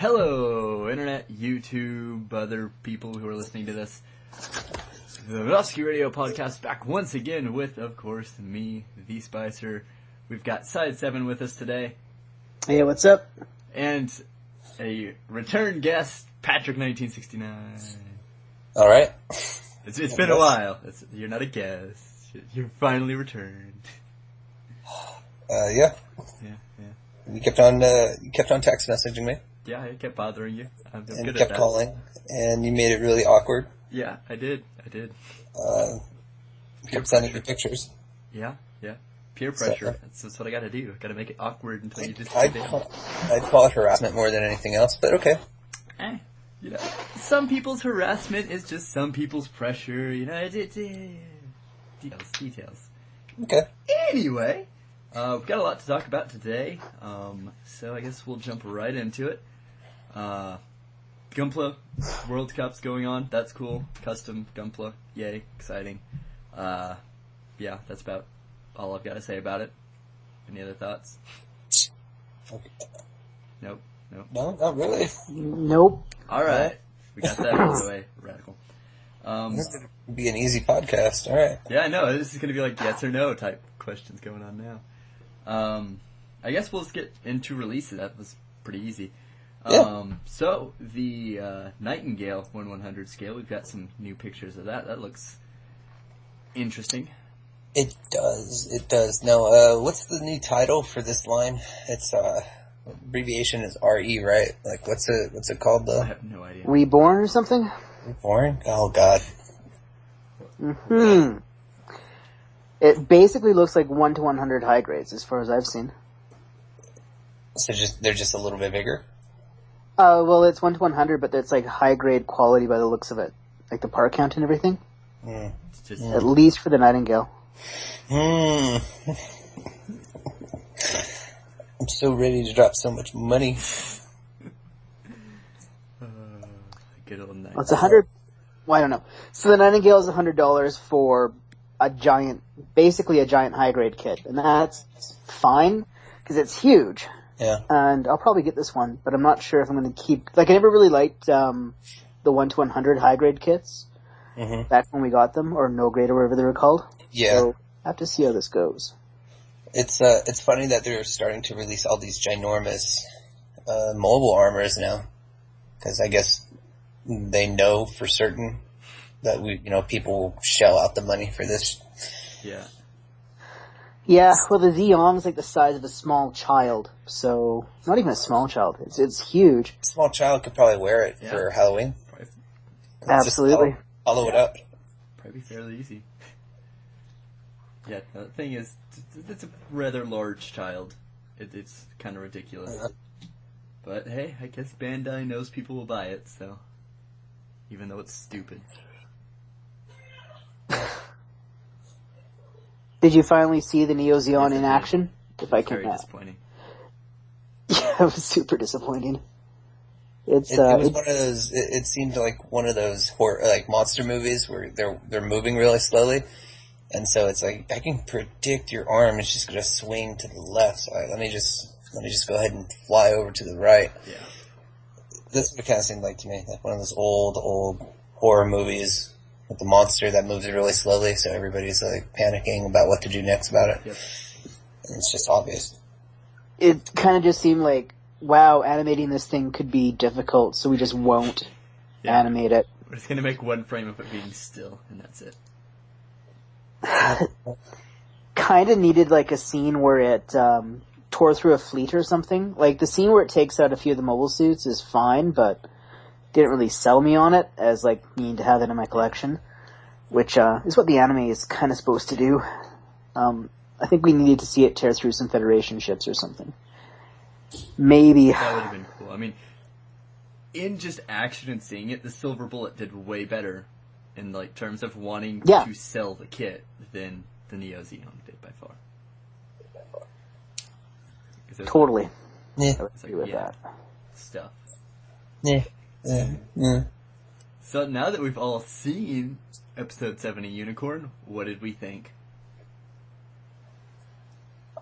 Hello, Internet, YouTube, other people who are listening to this. The Minovsky Radio Podcast back once again with, of course, me, the Spicer. We've got Side 7 with us today. Hey, what's up? And a return guest, Patrick 1969. Alright. It's been a while. You're not a guest. You finally returned. Yeah. You kept on text messaging me. Yeah, I kept bothering you. I'm and good you at kept that. calling, and you made it really awkward. Yeah, I did. Kept sending me pictures. Yeah. Peer pressure. That's what I gotta do. I gotta make it awkward until you just I'd call it harassment more than anything else, but okay. Some people's harassment is just some people's pressure, details. Okay. Anyway, we've got a lot to talk about today, so I guess we'll jump right into it. Gunpla World Cup's going on. That's cool. Custom Gunpla. Yay. Exciting. Yeah, that's about all I've got to say about it. Any other thoughts? Okay. Nope. No, not really. Nope. Alright. We got that out of the way. Radical. This is going to be an easy podcast. Alright. Yeah, I know. This is going to be like yes or no type questions going on now. I guess we'll just get into releases. That was pretty easy. Yeah. So, the Nightingale 1/100 scale, we've got some new pictures of that. That looks interesting. It does. Now, what's the new title for this line? It's, abbreviation is RE, right? Like, what's it called, though? I have no idea. Reborn or something? Reborn? Oh, God. It basically looks like 1/100 high grades, as far as I've seen. So they're just a little bit bigger? Well, it's 1/100, but it's like high grade quality by the looks of it. Like the part count and everything. It's just At least for the Nightingale. I'm so ready to drop so much money. good old night. Well, it's 100. Well, I don't know. So the Nightingale is $100 for basically a giant high grade kit, and that's fine because it's huge. Yeah. And I'll probably get this one, but I'm not sure if I'm going to keep. Like, I never really liked the 1/100 high grade kits back when we got them, or no grade or whatever they were called. Yeah. So I have to see how this goes. It's funny that they're starting to release all these ginormous mobile armors now, because I guess they know for certain that people will shell out the money for this. Yeah. Yeah, well, the Xeon's like the size of a small child, so not even a small child. It's huge. A small child could probably wear it for Halloween. Absolutely. Just hollow it up. Probably fairly easy. Yeah, the thing is, it's a rather large child. It's kind of ridiculous. But hey, I guess Bandai knows people will buy it, so. Even though it's stupid. Did you finally see the Neo Xeon in action? If I can. Very disappointing. Yeah, it was super disappointing. It was one of those. It seemed like one of those monster movies where they're moving really slowly, and so it's like I can predict your arm is just going to swing to the left. So let me just go ahead and fly over to the right. Yeah. This would kind of seemed like to me like one of those old horror movies with the monster that moves really slowly, so everybody's like panicking about what to do next about it. Yep. And it's just obvious. It kind of just seemed like, wow, animating this thing could be difficult, so we just won't animate it. We're just gonna make one frame of it being still, and that's it. Kind of needed like a scene where it tore through a fleet or something. Like the scene where it takes out a few of the mobile suits is fine, but didn't really sell me on it as like needing to have that in my collection, which is what the anime is kind of supposed to do. I think we needed to see it tear through some Federation ships or something. Maybe. That would have been cool. I mean, in just action and seeing it, the Silver Bullet did way better in like terms of wanting to sell the kit than the Neo Xeon did by far. Totally. Yeah. I would agree with that. Stuff. Yeah. So now that we've all seen episode 7 of Unicorn, what did we think?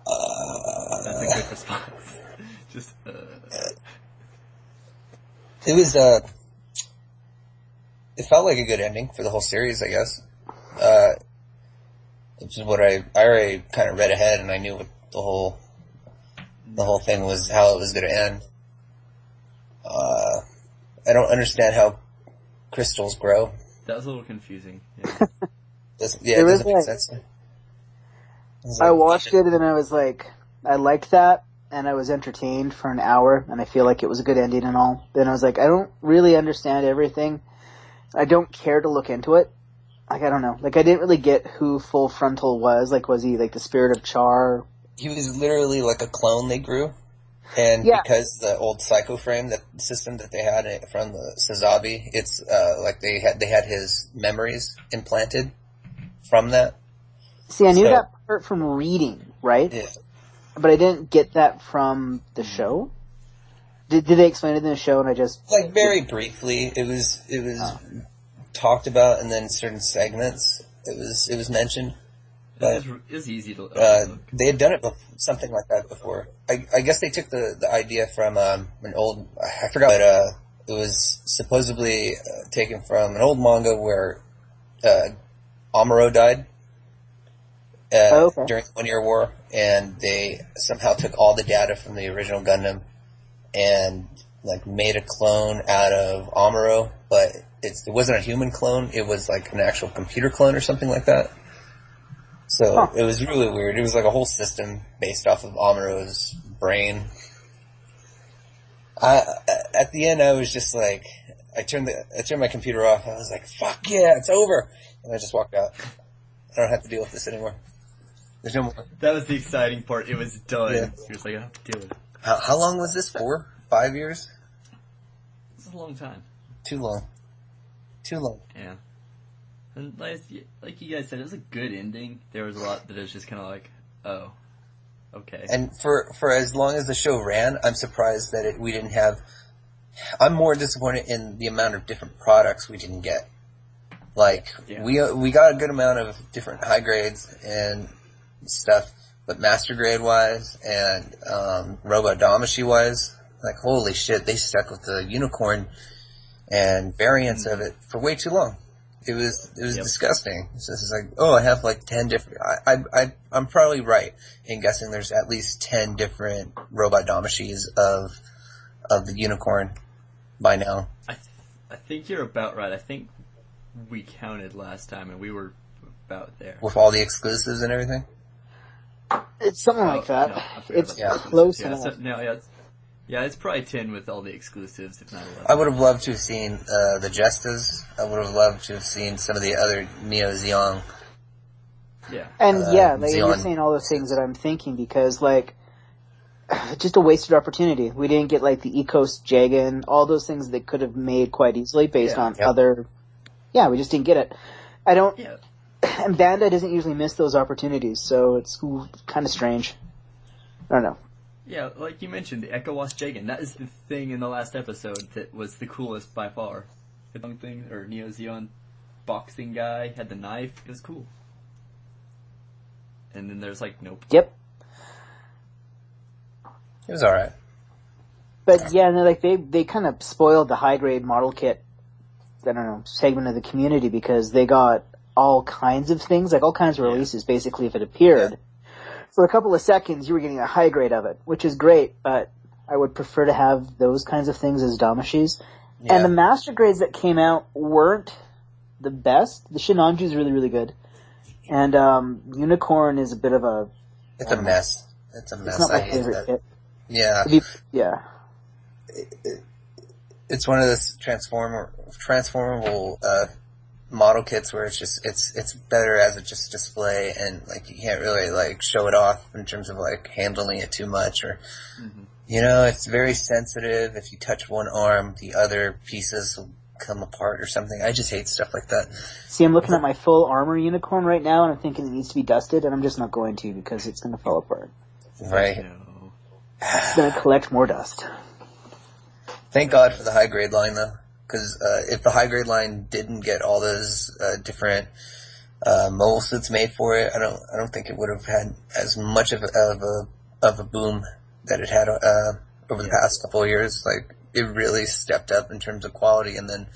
That's a good response. Just, It was, it felt like a good ending for the whole series, I guess. Which is what I already kind of read ahead, and I knew what the whole thing was, how it was going to end. I don't understand how crystals grow. That was a little confusing. Yeah, it doesn't make sense. I watched it and then I was like, I liked that, and I was entertained for an hour, and I feel like it was a good ending and all. Then I was like, I don't really understand everything. I don't care to look into it. Like, I don't know. Like, I didn't really get who Full Frontal was. Like, was he like the spirit of Char? He was literally like a clone they grew. And because the old Psycho Frame, that system that they had from the Sazabi, it's like they had his memories implanted from that. See, I knew that part from reading, right? Yeah. But I didn't get that from the show. Did they explain it in the show? And I just like very briefly. It was talked about, and then certain segments it was mentioned. But it was easy to. They had done it something like that before. I guess they took the idea from an old. I forgot, but it was supposedly taken from an old manga where Amuro died during the 1 Year War, and they somehow took all the data from the original Gundam and like made a clone out of Amuro, but it wasn't a human clone. It was like an actual computer clone or something like that. So it was really weird. It was like a whole system based off of Amuro's brain. At the end, I was just like, I turned my computer off. I was like, "Fuck yeah, it's over!" And I just walked out. I don't have to deal with this anymore. There's no more. That was the exciting part. It was done. Yeah. He was like, I don't have to deal with it. How long was this for? 5 years? This is a long time. Too long. Yeah. And like you guys said, it was a good ending. There was a lot that was just kind of like, oh, okay. And for as long as the show ran, I'm surprised that we didn't have. I'm more disappointed in the amount of different products we didn't get. Like we got a good amount of different high grades and stuff, but master grade wise and Robot Damashi wise, like holy shit, they stuck with the unicorn and variants of it for way too long. It was disgusting. It's just like, oh, I have like 10 different. I'm probably right in guessing there's at least 10 different Robot Damashis of the unicorn by now. I think you're about right. I think we counted last time and we were about there With all the exclusives and everything? it's something like that. No, it's close enough. It's probably 10 with all the exclusives, if not 11. I would have loved to have seen the Jestas. I would have loved to have seen some of the other Neo Zeon. Yeah. And like you're Zeon. saying all the things that I'm thinking, because like, just a wasted opportunity. We didn't get like the Ecos Jagan, all those things that could have made quite easily based on other. Yeah, we just didn't get it. I don't. Yeah. And Bandai doesn't usually miss those opportunities, so it's kind of strange. I don't know. Yeah, like you mentioned, the Echo Wash Jagan. That is the thing in the last episode that was the coolest by far. The long thing, or Neo Zeon boxing guy had the knife. It was cool. And then there's like, nope. Yep. It was alright. But yeah, no, like they kind of spoiled the high grade model kit, I don't know, segment of the community, because they got all kinds of things, like all kinds of releases. Basically, if it appeared for a couple of seconds, you were getting a high grade of it, which is great. But I would prefer to have those kinds of things as Damashis. Yeah. And the master grades that came out weren't the best. The Shinanju is really, really good, and Unicorn is a bit of a. It's a mess. It's a mess. It's not my favorite kit. Yeah. Yeah. It's one of those transformable model kits where it's better as a just display, and like you can't really like show it off in terms of like handling it too much, or it's very sensitive. If you touch one arm, the other pieces will come apart or something. I just hate stuff like that. See, I'm looking at my full armor unicorn right now, and I'm thinking it needs to be dusted, and I'm just not going to because it's going to fall apart. Right. It's going to collect more dust. Thank God for the high grade line though, because if the high grade line didn't get all those different mobile suits made for it, I don't think it would have had as much of a boom that it had over the past couple of years. Like it really stepped up in terms of quality, and then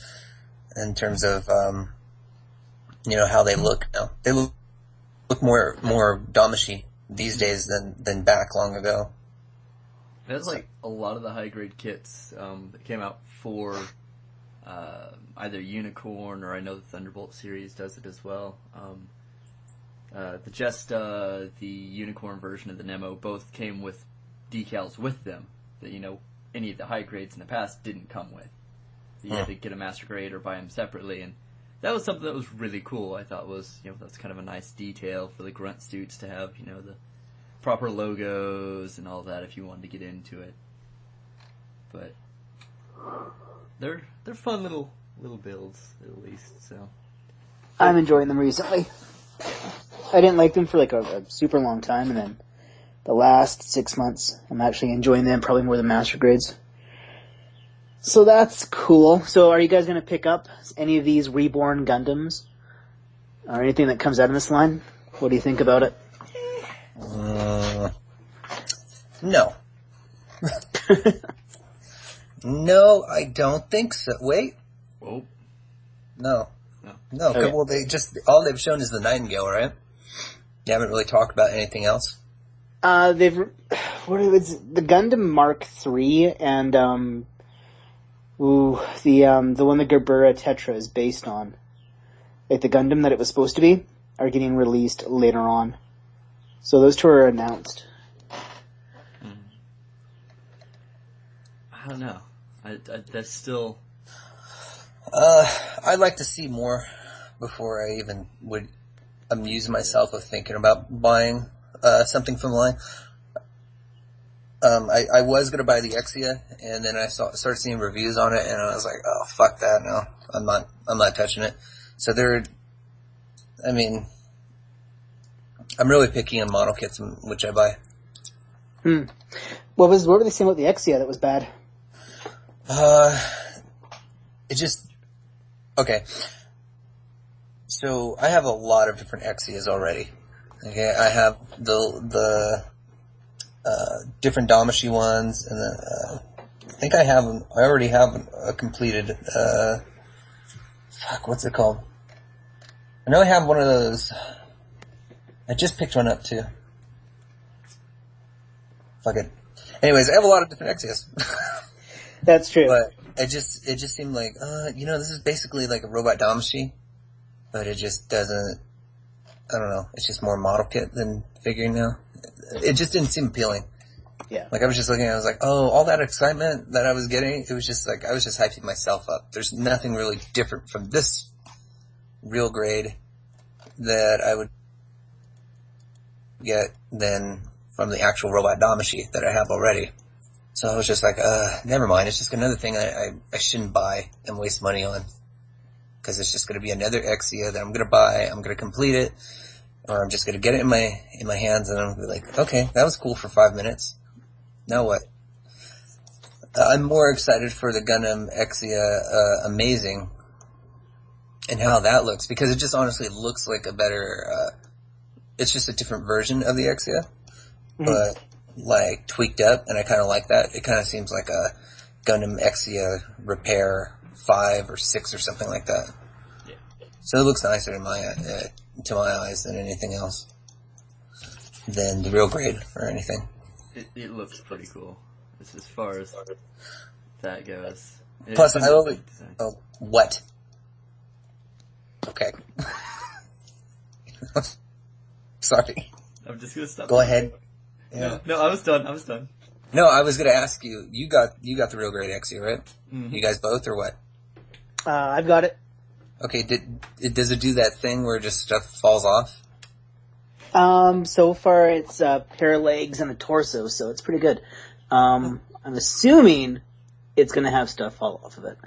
in terms of how they look now. They look more Damishy these days than back long ago. That's like a lot of the high grade kits that came out for either Unicorn, or I know the Thunderbolt series does it as well. The Jesta, the Unicorn version of the Nemo, both came with decals with them that any of the high grades in the past didn't come with. You had to get a master grade or buy them separately, and that was something that was really cool. I thought was that's kind of a nice detail for the grunt suits to have the proper logos and all that if you wanted to get into it. But they're fun little builds at least. So I'm enjoying them recently. I didn't like them for like a super long time, and then the last 6 months I'm actually enjoying them probably more than master grades. So that's cool. So are you guys going to pick up any of these Reborn Gundams? Or anything that comes out of this line? What do you think about it? No. No, I don't think so. Wait. Whoa. No. No. Okay. Well, all they've shown is the Nightingale, right? They haven't really talked about anything else. The Gundam Mark III and the one the Gerbera Tetra is based on, like the Gundam that it was supposed to be, are getting released later on. So those two are announced. I don't know. That's still. I'd like to see more before I even would amuse myself with thinking about buying something from the line. I was gonna buy the Exia, and then I started seeing reviews on it, and I was like, oh, fuck that, no. I'm not touching it. So I'm really picky on model kits which I buy. What were they saying about the Exia that was bad? Okay. So I have a lot of different Exias already. Okay, I have the different Damashi ones, and I think I already have a completed, what's it called? I know I have one of those. I just picked one up too. Fuck it. Anyways, I have a lot of different Exias. That's true. But it just seemed like, this is basically like a robot Damashi, but it just doesn't, I don't know, it's just more model kit than figure now. It just didn't seem appealing. Yeah. Like I was just looking, I was like, oh, all that excitement that I was getting, it was just like, I was just hyping myself up. There's nothing really different from this real grade that I would get than from the actual robot Damashi that I have already. So I was just like, never mind. It's just another thing I shouldn't buy and waste money on. Because it's just going to be another Exia that I'm going to buy, I'm going to complete it, or I'm just going to get it in my hands, and I'm going to be like, okay, that was cool for 5 minutes. Now what? I'm more excited for the Gundam Exia Amazing and how that looks, because it just honestly looks like a better, it's just a different version of the Exia, but like tweaked up, and I kind of like that. It kind of seems like a Gundam Exia Repair 5 or 6 or something like that. Yeah. So it looks nicer to my eyes than anything else, than the real grade or anything. It looks pretty cool as far as that goes. Plus, I only what? Okay. Sorry. I'm just gonna stop. Go ahead. Yeah. No, I was done. No, I was gonna ask you. You got the real grade Exia, right? Mm-hmm. You guys both, or what? I've got it. Okay. Does it do that thing where just stuff falls off? So far it's pair of legs and a torso, so it's pretty good. I'm assuming it's gonna have stuff fall off of it.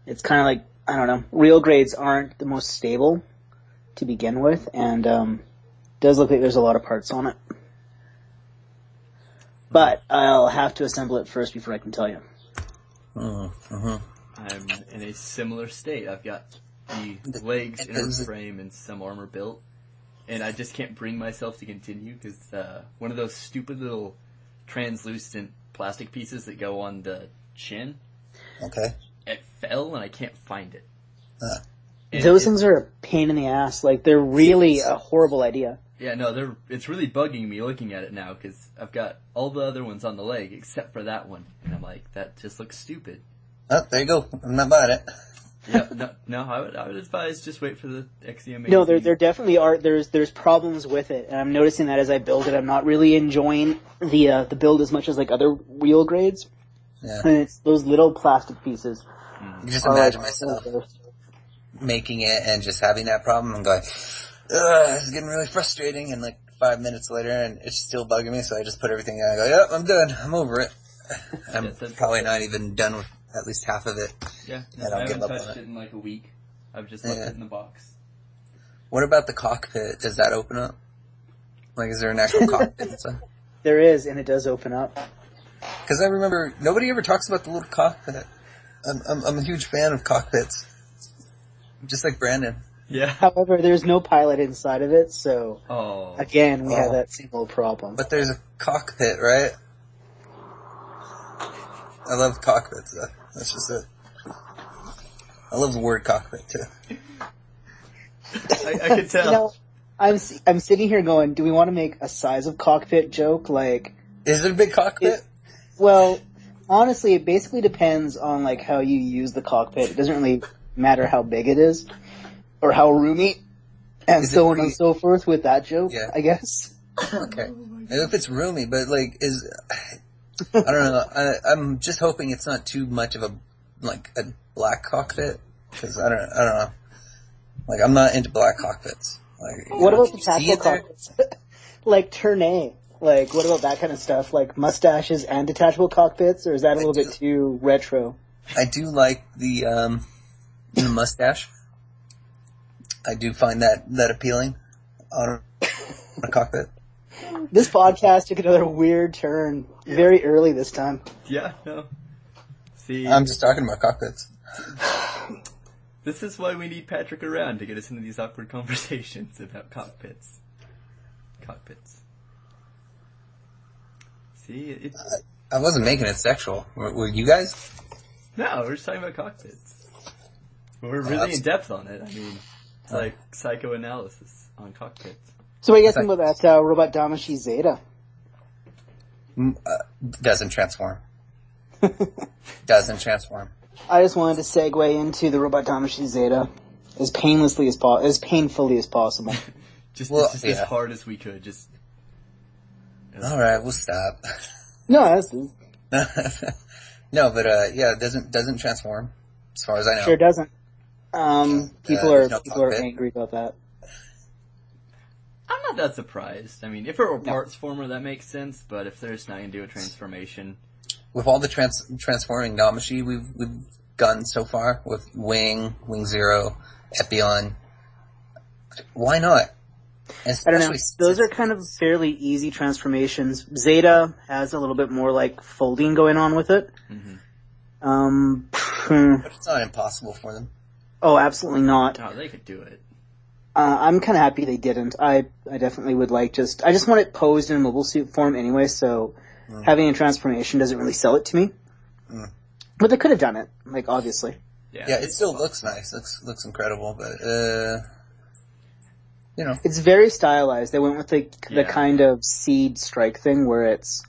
It's kind of like, I don't know, real grades aren't the most stable to begin with, and does look like there's a lot of parts on it. But I'll have to assemble it first before I can tell you. I'm in a similar state. I've got the legs, inner frame, and some armor built. And I just can't bring myself to continue because one of those stupid little translucent plastic pieces that go on the chin Okay. It fell and I can't find it. And Those things are a pain in the ass. Like, they're really a horrible idea. Yeah, no, it's really bugging me looking at it now, because I've got all the other ones on the leg, except for that one. And I'm like, that just looks stupid. Oh, there you go. I'm not buying it. Yeah, no, I would advise just wait for the XEMA. No, there definitely are, there's problems with it, and I'm noticing that as I build it. I'm not really enjoying the build as much as, like, other wheel grades. Yeah. And it's those little plastic pieces. You can just imagine myself making it and just having that problem and going, ugh, it's getting really frustrating, and like 5 minutes later and it's still bugging me, so I just put everything in and I go, yep, I'm done, I'm over it. I'm probably not even done with at least half of it. Yeah, and I I'll give haven't up touched on it in like a week. I've just left it in the box. What about the cockpit? Does that open up? Like, is there an actual cockpit inside? There is, and it does open up. Because I remember, nobody ever talks about the little cockpit. I'm a huge fan of cockpits. Just like Brandon. Yeah. However, there's no pilot inside of it, so again, we have that same old problem. But there's a cockpit, right? I love cockpits, though. That's just it. I love the word cockpit, too. I could tell. You know, I'm sitting here going, do we want to make a size of cockpit joke? Like, is it a big cockpit? Well, honestly, it basically depends on, like, how you use the cockpit. It doesn't really matter how big it is, or how roomy, and so on and so forth with that joke, I guess. Okay. Maybe if it's roomy, but, like, I don't know, I'm just hoping it's not too much of a black cockpit, because I don't know. Like, I'm not into black cockpits. Like, what about detachable cockpits? Like Tournay. Like, what about that kind of stuff? Like mustaches and detachable cockpits, or is that a little bit too retro? I do like the mustache. I do find that appealing on a cockpit. This podcast took another weird turn very early this time. Yeah, no. See, I'm just talking about cockpits. This is why we need Patrick around, to get us into these awkward conversations about cockpits. See, I wasn't making it sexual. Were you guys? No, we're just talking about cockpits. We're really in depth on it. I mean, it's like psychoanalysis on cockpits. So what do you guys think about that robot Damashi Zeta? Doesn't transform. Doesn't transform. I just wanted to segue into the robot Damashi Zeta as painfully as possible. just as hard as we could. All right, we'll stop. No, that's no, but it doesn't transform as far as I know. Sure doesn't. People are angry about that. I'm not that surprised. I mean, if it were parts former, that makes sense. But if they're just not going to do a transformation, with all the transforming Damashi we've gotten so far with Wing Zero, Epion, why not? I don't know. Those are kind of fairly easy transformations. Zeta has a little bit more like folding going on with it. Mm-hmm. But it's not impossible for them. Oh, absolutely not. Oh, they could do it. I'm kind of happy they didn't. I definitely would like I just want it posed in mobile suit form anyway, so having a transformation doesn't really sell it to me. But they could have done it, like, obviously. Yeah, it still looks nice. Looks incredible, but, you know. It's very stylized. They went with the kind of seed strike thing where it's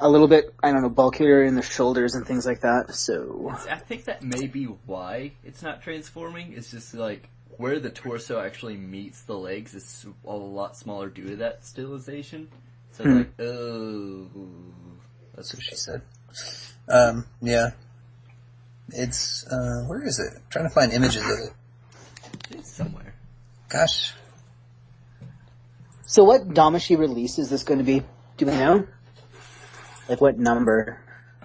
a little bit, I don't know, bulkier in the shoulders and things like that, so. I think that may be why it's not transforming. It's just like where the torso actually meets the legs is a lot smaller due to that stylization. So like, oh. That's what she said. Yeah. It's, where is it? I'm trying to find images of it. It's somewhere. Gosh. So what Damashi release is this going to be? Do we know? Like what number?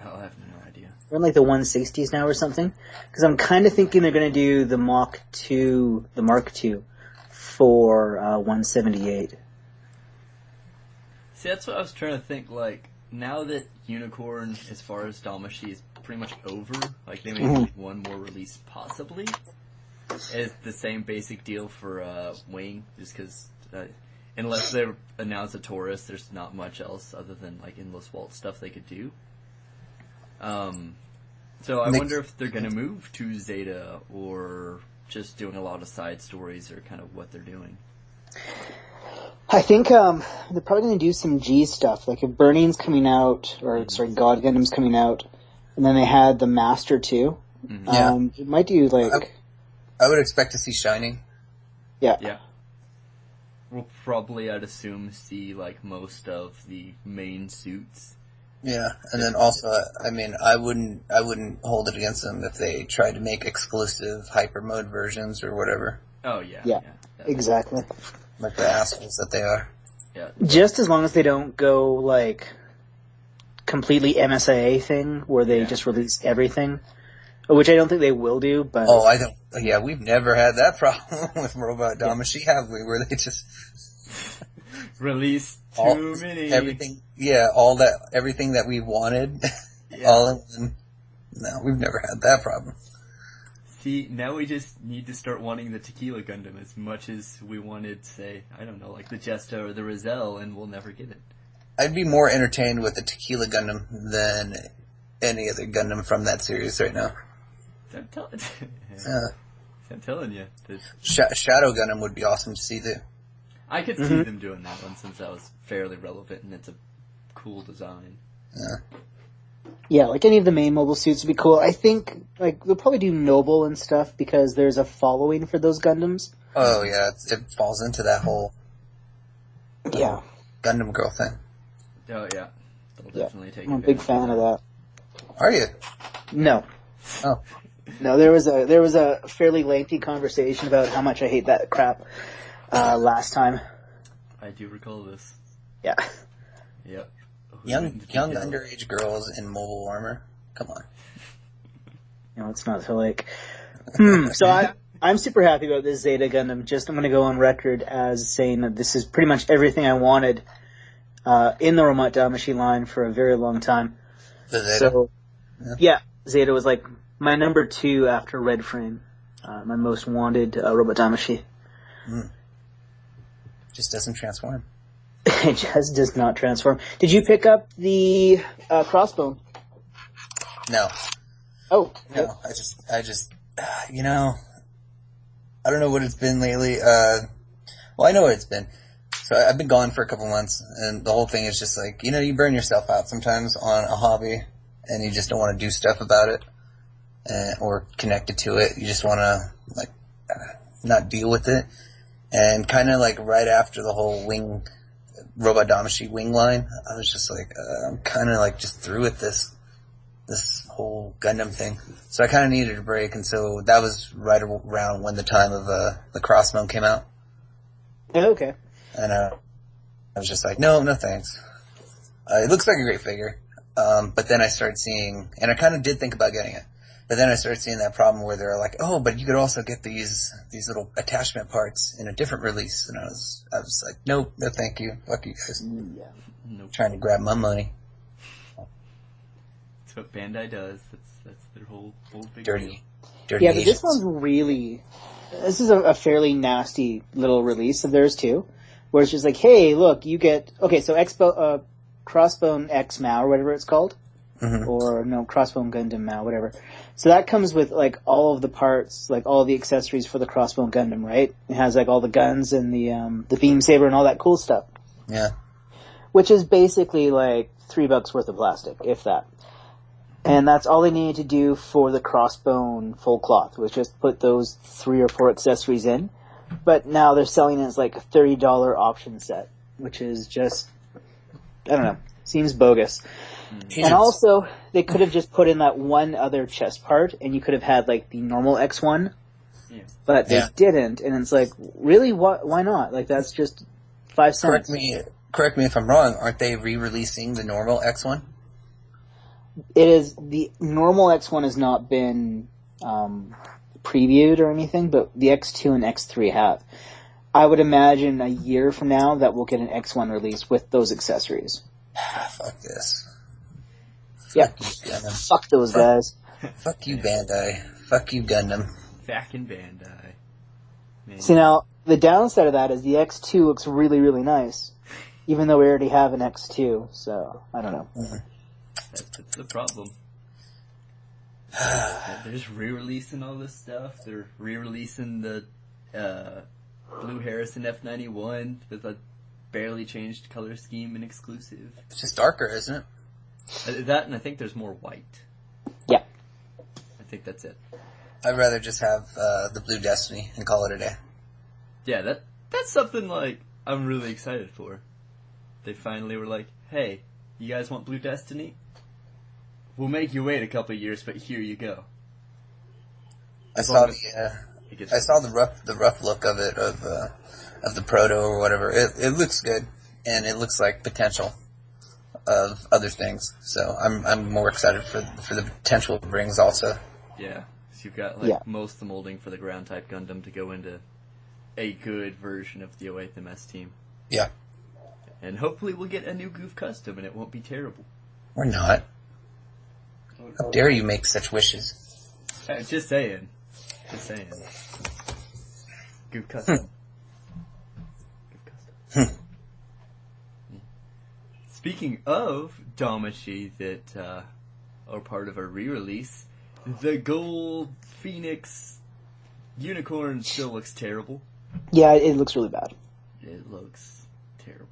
Oh, I have no idea. We're in like the 160s now or something? Because I'm kind of thinking they're going to do the Mark II for 178. See, that's what I was trying to think, like, now that Unicorn, as far as Damashi, is pretty much over, like, they may make one more release, possibly. It's the same basic deal for Wing, just because, unless they announce a Taurus, there's not much else other than, like, endless Walt stuff they could do. So I wonder if they're going to move to Zeta or just doing a lot of side stories or kind of what they're doing. I think they're probably going to do some G stuff. Like if Burning's coming out, or God Gundam's coming out, and then they had the Master too. Mm-hmm. It might do like... I would expect to see Shining. Yeah. Yeah. We'll probably, I'd assume, see like most of the main suits. Yeah, and then also, I mean, I wouldn't hold it against them if they tried to make exclusive hyper mode versions or whatever. Oh yeah. Yeah, exactly. Like the assholes that they are. Yeah. Just as long as they don't go like completely MSIA thing where they just release everything, which I don't think they will do. But I don't. Yeah, we've never had that problem with Robot Damacy, have we? Where they just release too many everything. Yeah, everything that we wanted, all in one. No, we've never had that problem. See, now we just need to start wanting the Tequila Gundam as much as we wanted, say, I don't know, like the Jesta or the Rizal, and we'll never get it. I'd be more entertained with the Tequila Gundam than any other Gundam from that series right now. I'm telling you. Shadow Gundam would be awesome to see, too. I could see them doing that one since that was fairly relevant and it's a cool design. Yeah, like any of the main mobile suits would be cool. I think like they'll probably do Noble and stuff because there's a following for those Gundams. Oh yeah, it falls into that whole Gundam girl thing. Oh yeah, they'll definitely take. I'm a big fan of that. Are you? No. Oh. No, there was a fairly lengthy conversation about how much I hate that crap last time. I do recall this. Yeah. Yep. Young underage girls in mobile armor. Come on. No, it's not so like. So I'm super happy about this Zeta Gundam. Just I'm going to go on record as saying that this is pretty much everything I wanted in the Robot Damacy line for a very long time. The Zeta. So yeah, Zeta was like my number 2 after Red Frame. My most wanted Robot Damacy. Just doesn't transform. It just does not transform. Did you pick up the crossbone? No. Oh. No, I just, you know, I don't know what it's been lately. Well, I know what it's been. So I've been gone for a couple months, and the whole thing is just like, you know, you burn yourself out sometimes on a hobby, and you just don't want to do stuff about it, or connected to it. You just want to, like, not deal with it. And kind of like right after the whole Robot Damacy wing line, I was just like, I'm kind of like just through with this whole Gundam thing. So I kind of needed a break, and so that was right around when the time of the Crossbone came out. Oh, okay. And I was just like, no thanks. It looks like a great figure. But then I started seeing, and I kind of did think about getting it, but then I started seeing that problem where they're like, oh, but you could also get these little attachment parts in a different release. And I was like, no thank you. Fuck you guys. Yeah. Nope. Trying to grab my money. That's what Bandai does. That's their whole big Dirty Yeah, but Asians. this one's really... This is a fairly nasty little release of theirs, too. Where it's just like, hey, look, you get... Okay, so Crossbone X Mao, or whatever it's called. Mm-hmm. Or, no, Crossbone Gundam Mao, whatever. So that comes with, like, all of the parts, like, all the accessories for the Crossbone Gundam, right? It has, like, all the guns and the beam saber and all that cool stuff. Yeah. Which is basically, like, $3 worth of plastic, if that. And that's all they needed to do for the Crossbone full cloth, was just put those 3 or 4 accessories in. But now they're selling it as, like, a $30 option set, which is just, I don't know, seems bogus. And also, they could have just put in that one other chest part, and you could have had, like, the normal X1. Yeah. But they didn't, and it's like, really? Why not? Like, that's just 5 cents. Correct me if I'm wrong, aren't they re-releasing the normal X1? It is, the normal X1 has not been previewed or anything, but the X2 and X3 have. I would imagine a year from now that we'll get an X1 release with those accessories. Fuck this. Yeah. Fuck those guys. Fuck you, Bandai. Fuck you, Gundam. Back in Bandai. Man. See, now, the downside of that is the X2 looks really, really nice. Even though we already have an X2, so, I don't know. That's the problem. They're just re-releasing all this stuff. They're re-releasing the Blue Harrison F91 with a barely changed color scheme and exclusive. It's just darker, isn't it? That, and I think there's more white. Yeah. I think that's it. I'd rather just have the Blue Destiny and call it a day. Yeah, that's something like I'm really excited for. They finally were like, hey, you guys want Blue Destiny? We'll make you wait a couple of years, but here you go. I saw the rough look of it of the proto or whatever. It looks good, and it looks like potential of other things. So I'm more excited for the potential it brings also. Yeah, so you've got most of the molding for the ground type Gundam to go into a good version of the 08th MS team. Yeah, and hopefully we'll get a new Goof custom, and it won't be terrible. We're not. How dare you make such wishes? Just saying. Goof custom. Speaking of Damashi that are part of a re-release, the Gold Phoenix Unicorn still looks terrible. Yeah, it looks really bad. It looks terrible.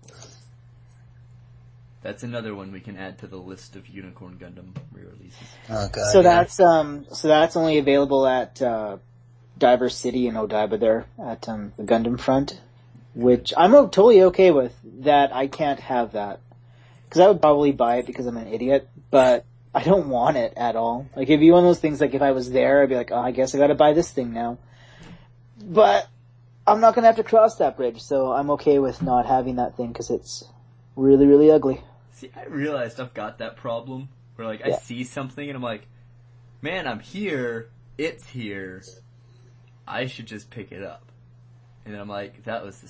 That's another one we can add to the list of Unicorn Gundam re-releases. Oh god. So that's only available at Diver City in Odaiba there at the Gundam front, which I'm totally okay with. That I can't have that because I would probably buy it because I'm an idiot, but I don't want it at all. Like it'd be one of those things. Like if I was there, I'd be like, oh, I guess I got to buy this thing now. But I'm not gonna have to cross that bridge, so I'm okay with not having that thing because it's really, really ugly. See, I realized I've got that problem where, like, I see something and I'm like, man, I'm here, it's here, I should just pick it up. And then I'm like, that was the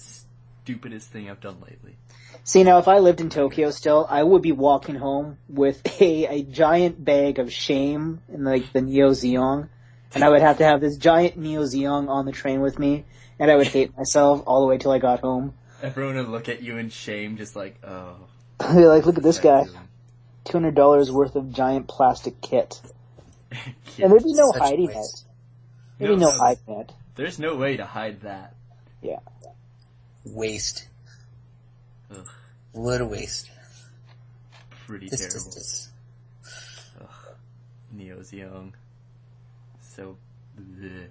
stupidest thing I've done lately. See, now, if I lived in Tokyo still, I would be walking home with a giant bag of shame in, like, the Neo Zeong, and I would have to have this giant Neo Zeong on the train with me, and I would hate myself all the way till I got home. Everyone would look at you in shame, just like, oh. They're like, look at this guy. $200 worth of giant plastic kit. And there'd be no hiding it. There'd be no hiding it. There's no way to hide that. Yeah. Waste. Ugh. What a waste. Pretty terrible. Ugh. Neo Zeong. So, bleh.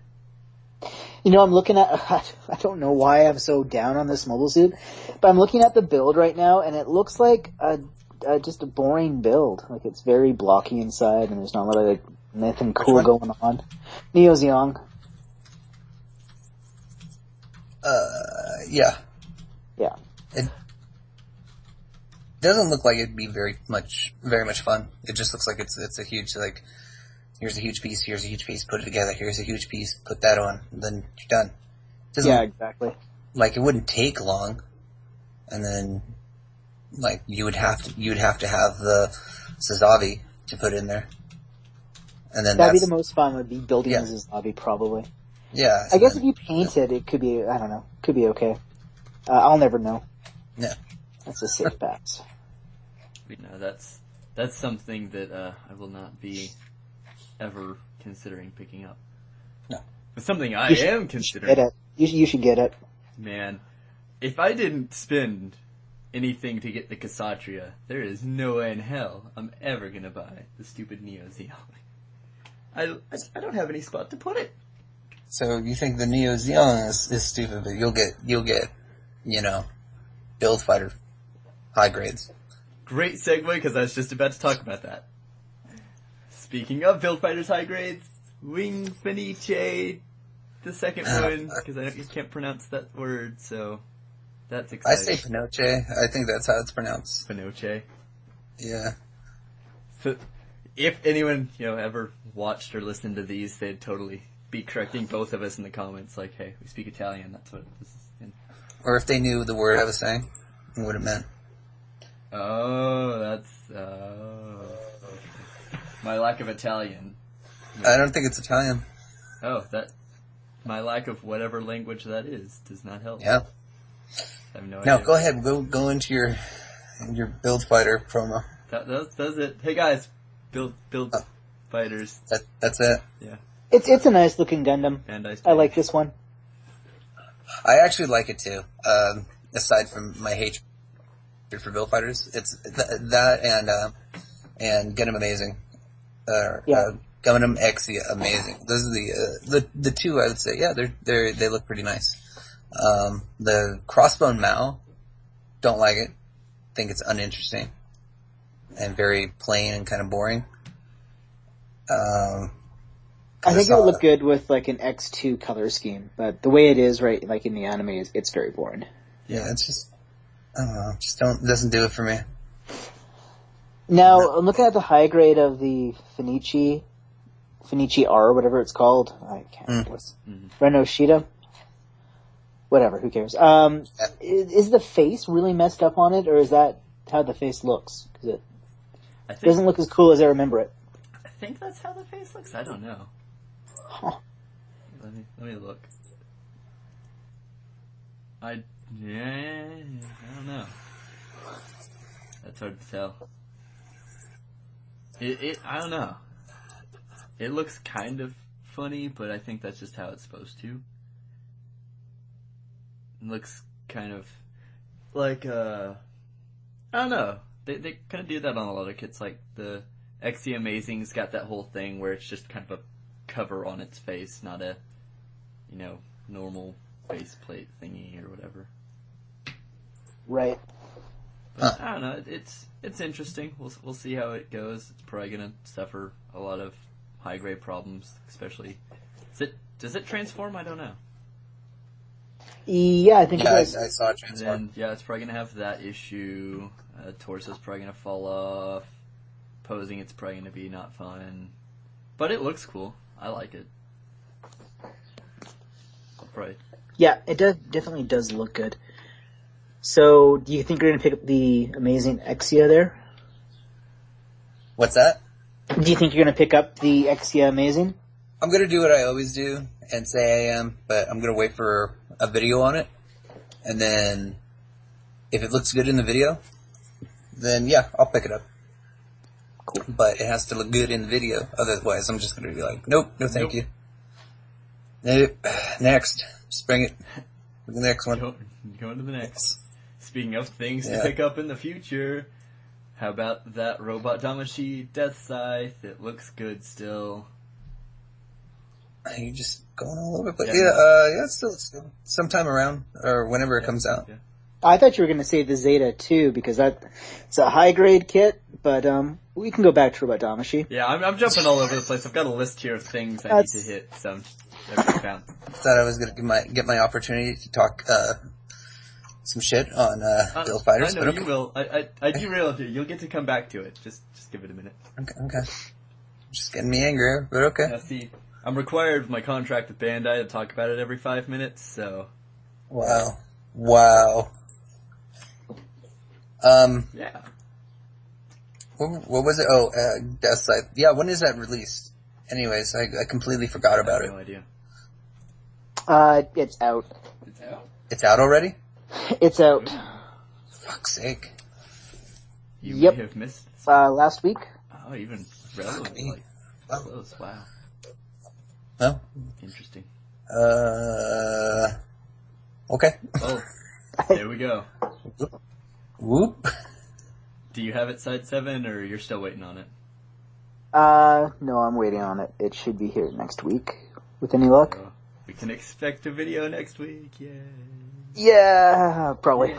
You know, I'm looking at, I don't know why I'm so down on this mobile suit, but I'm looking at the build right now, and it looks like just a boring build. Like, it's very blocky inside, and there's not a lot of, like, nothing cool going on. Neo Zeong. Yeah. Yeah. It doesn't look like it'd be very much fun. It just looks like it's a huge, like, here's a huge piece, put it together, here's a huge piece, put that on, and then you're done. Yeah, exactly. Like, it wouldn't take long, and then, like, you would have to have the Sazavi to put in there. And then that'd be the most fun, would be building a Sazavi, probably. Yeah. I guess if you paint it, it could be, I don't know, could be okay. I'll never know. Yeah. That's a safe bet. No, that's something that I will not be ever considering picking up. No. But something I am considering. Get it. You should get it. Man, if I didn't spend anything to get the Kshatriya, there is no way in hell I'm ever gonna buy the stupid Neo Zeong. I don't have any spot to put it. So you think the Neo Zeong is stupid, but you'll get, Build Fighter high grades. Great segue, because I was just about to talk about that. Speaking of Build Fighters high grades, Wing Fenice, the second one, because I can't pronounce that word, so that's exciting. I say Pinoche. I think that's how it's pronounced. Pinoche. Yeah. So, if anyone, ever watched or listened to these, they'd totally be correcting both of us in the comments, like, hey, we speak Italian, that's what this is in. Or if they knew the word I was saying, and what it meant. Oh, that's, my lack of Italian. I don't think it's Italian. Oh, my lack of whatever language that is does not help. Yeah. I have no idea. No, go ahead. Go into your Build Fighter promo. That does it. Hey guys, build Fighters. That's it. Yeah. It's a nice looking Gundam. Bandai's I like this one. I actually like it too. Aside from my hatred for Bill Fighters, it's that and Gundam Amazing. Gundam X Amazing. Those are the two I would say. Yeah, they look pretty nice. The Crossbone Mao, don't like it. Think it's uninteresting and very plain and kind of boring. I think it would look good with like an X2 color scheme, but the way it is, right, like in the anime, it's very boring. Yeah, it's just, I don't know, doesn't do it for me. Now, I'm looking at the high grade of the Fenichi R, whatever it's called. I can't remember. Renoshita? Whatever, who cares? Is the face really messed up on it, or is that how the face looks? Because it doesn't look as cool as I remember it. I think that's how the face looks. I don't know. Huh. Let me look. I don't know. That's hard to tell. I don't know. It looks kind of funny, but I think that's just how it's supposed to. It looks kind of like I don't know. They kind of do that on a lot of kits. Like the XE Amazing's got that whole thing where it's just kind of a cover on its face, not a normal faceplate thingy or whatever. Right. But, I don't know. It's interesting. We'll see how it goes. It's probably gonna suffer a lot of high grade problems, especially. Does it transform? I don't know. Yeah, I think it does. I saw it transform. Then, it's probably gonna have that issue. Torso's probably gonna fall off. Posing, it's probably gonna be not fun. But it looks cool. I like it. Right. Yeah, it definitely does look good. So, do you think you're going to pick up the Amazing Exia there? What's that? Do you think you're going to pick up the Exia Amazing? I'm going to do what I always do and say I am, but I'm going to wait for a video on it. And then, if it looks good in the video, then yeah, I'll pick it up. Cool. But it has to look good in the video. Otherwise, I'm just going to be like, nope, no thank you. Next. Just bring it. The next one. Go to the next. Speaking of things to pick up in the future, how about that Robot Damashi Death Scythe? It looks good still. You just going all over, but it's still sometime around or whenever it comes out. Yeah. I thought you were going to say the Zeta too, because it's a high grade kit, but we can go back to Robot Damashi. Yeah, I'm jumping all over the place. I've got a list here of things I need to hit. So found. Thought I was going to get my opportunity to talk some shit on Bill Fighters. I know you will. I derailed you. You'll get to come back to it. Just give it a minute. Okay. Just getting me angrier, but okay. Now, see, I'm required with my contract with Bandai to talk about it every 5 minutes, so... Wow. Yeah. What was it? Oh, Death Scythe. Yeah, when is that released? Anyways, I completely forgot about it. No idea. It's out. It's out? It's out already? It's out. Fuck's sake. You may have missed... last week. Oh, even relatively close. Wow. Oh. Interesting. Okay. Oh, there we go. Whoop. Do you have it side 7, or you're still waiting on it? No, I'm waiting on it. It should be here next week, with any luck. So we can expect a video next week, yay. Yeah, probably.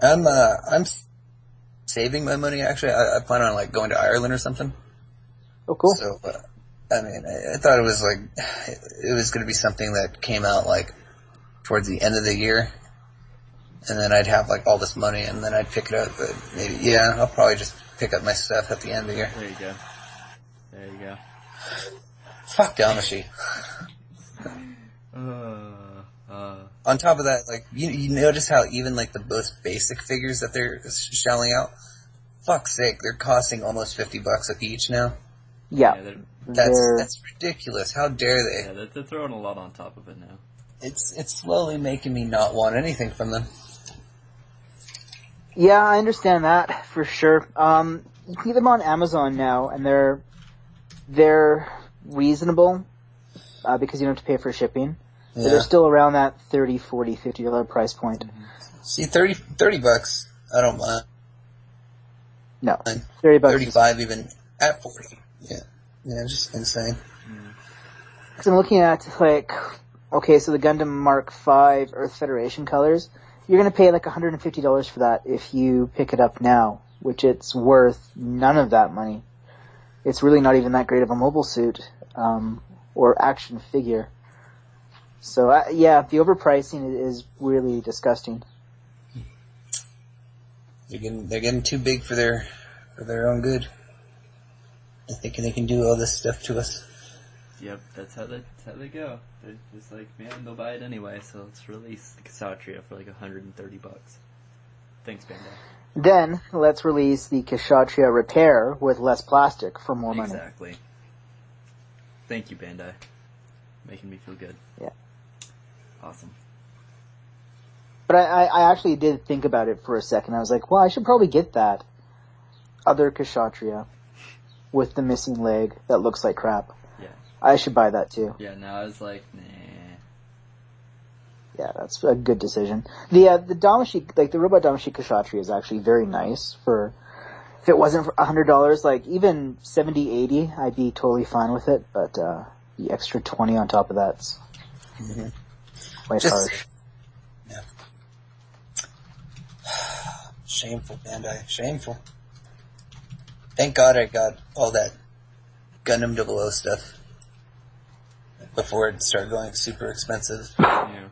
I'm saving my money, actually. I plan on, going to Ireland or something. Oh, cool. So, I thought it was, it was going to be something that came out, towards the end of the year. And then I'd have, all this money, and then I'd pick it up. But maybe, I'll probably just pick up my stuff at the end of the year. There you go. Fuck Damashi. On top of that, you notice how even, the most basic figures that they're shelling out, fuck's sake, they're costing almost $50 each now. Yeah. That's ridiculous. How dare they? Yeah, they're throwing a lot on top of it now. It's slowly making me not want anything from them. Yeah, I understand that for sure. You can get them on Amazon now, and they're they're reasonable because you don't have to pay for shipping. Yeah. But they're still around that $30, $40, $50 price point. See, $30, I don't mind. No, $30. 35 even at 40. Yeah, just insane. Because I'm looking at okay, so the Gundam Mark V Earth Federation colors, you're going to pay like $150 for that if you pick it up now, which it's worth none of that money. It's really not even that great of a mobile suit or action figure. So the overpricing is really disgusting. They're getting too big for their own good. They're thinking they can do all this stuff to us. Yep, that's how they go. They're just like, man, they'll buy it anyway, so let's release the Kshatriya for like $130. Thanks, Bandai. Then, let's release the Kshatriya Repair with less plastic for more money. Exactly. Thank you, Bandai. Making me feel good. Yeah. Awesome. But I actually did think about it for a second. I was like, well, I should probably get that other Kshatriya with the missing leg that looks like crap. Yeah. I should buy that too. Yeah, now I was like, nah. Yeah, that's a good decision. The Damashi, like the Robot Damashi Kshatriya is actually very nice for, if it wasn't for $100, like even $70, $80, I'd be totally fine with it, but the extra $20 on top of that's quite harsh. Yeah. Shameful, Bandai. Shameful. Thank God I got all that Gundam 00 stuff before it started going super expensive. Yeah.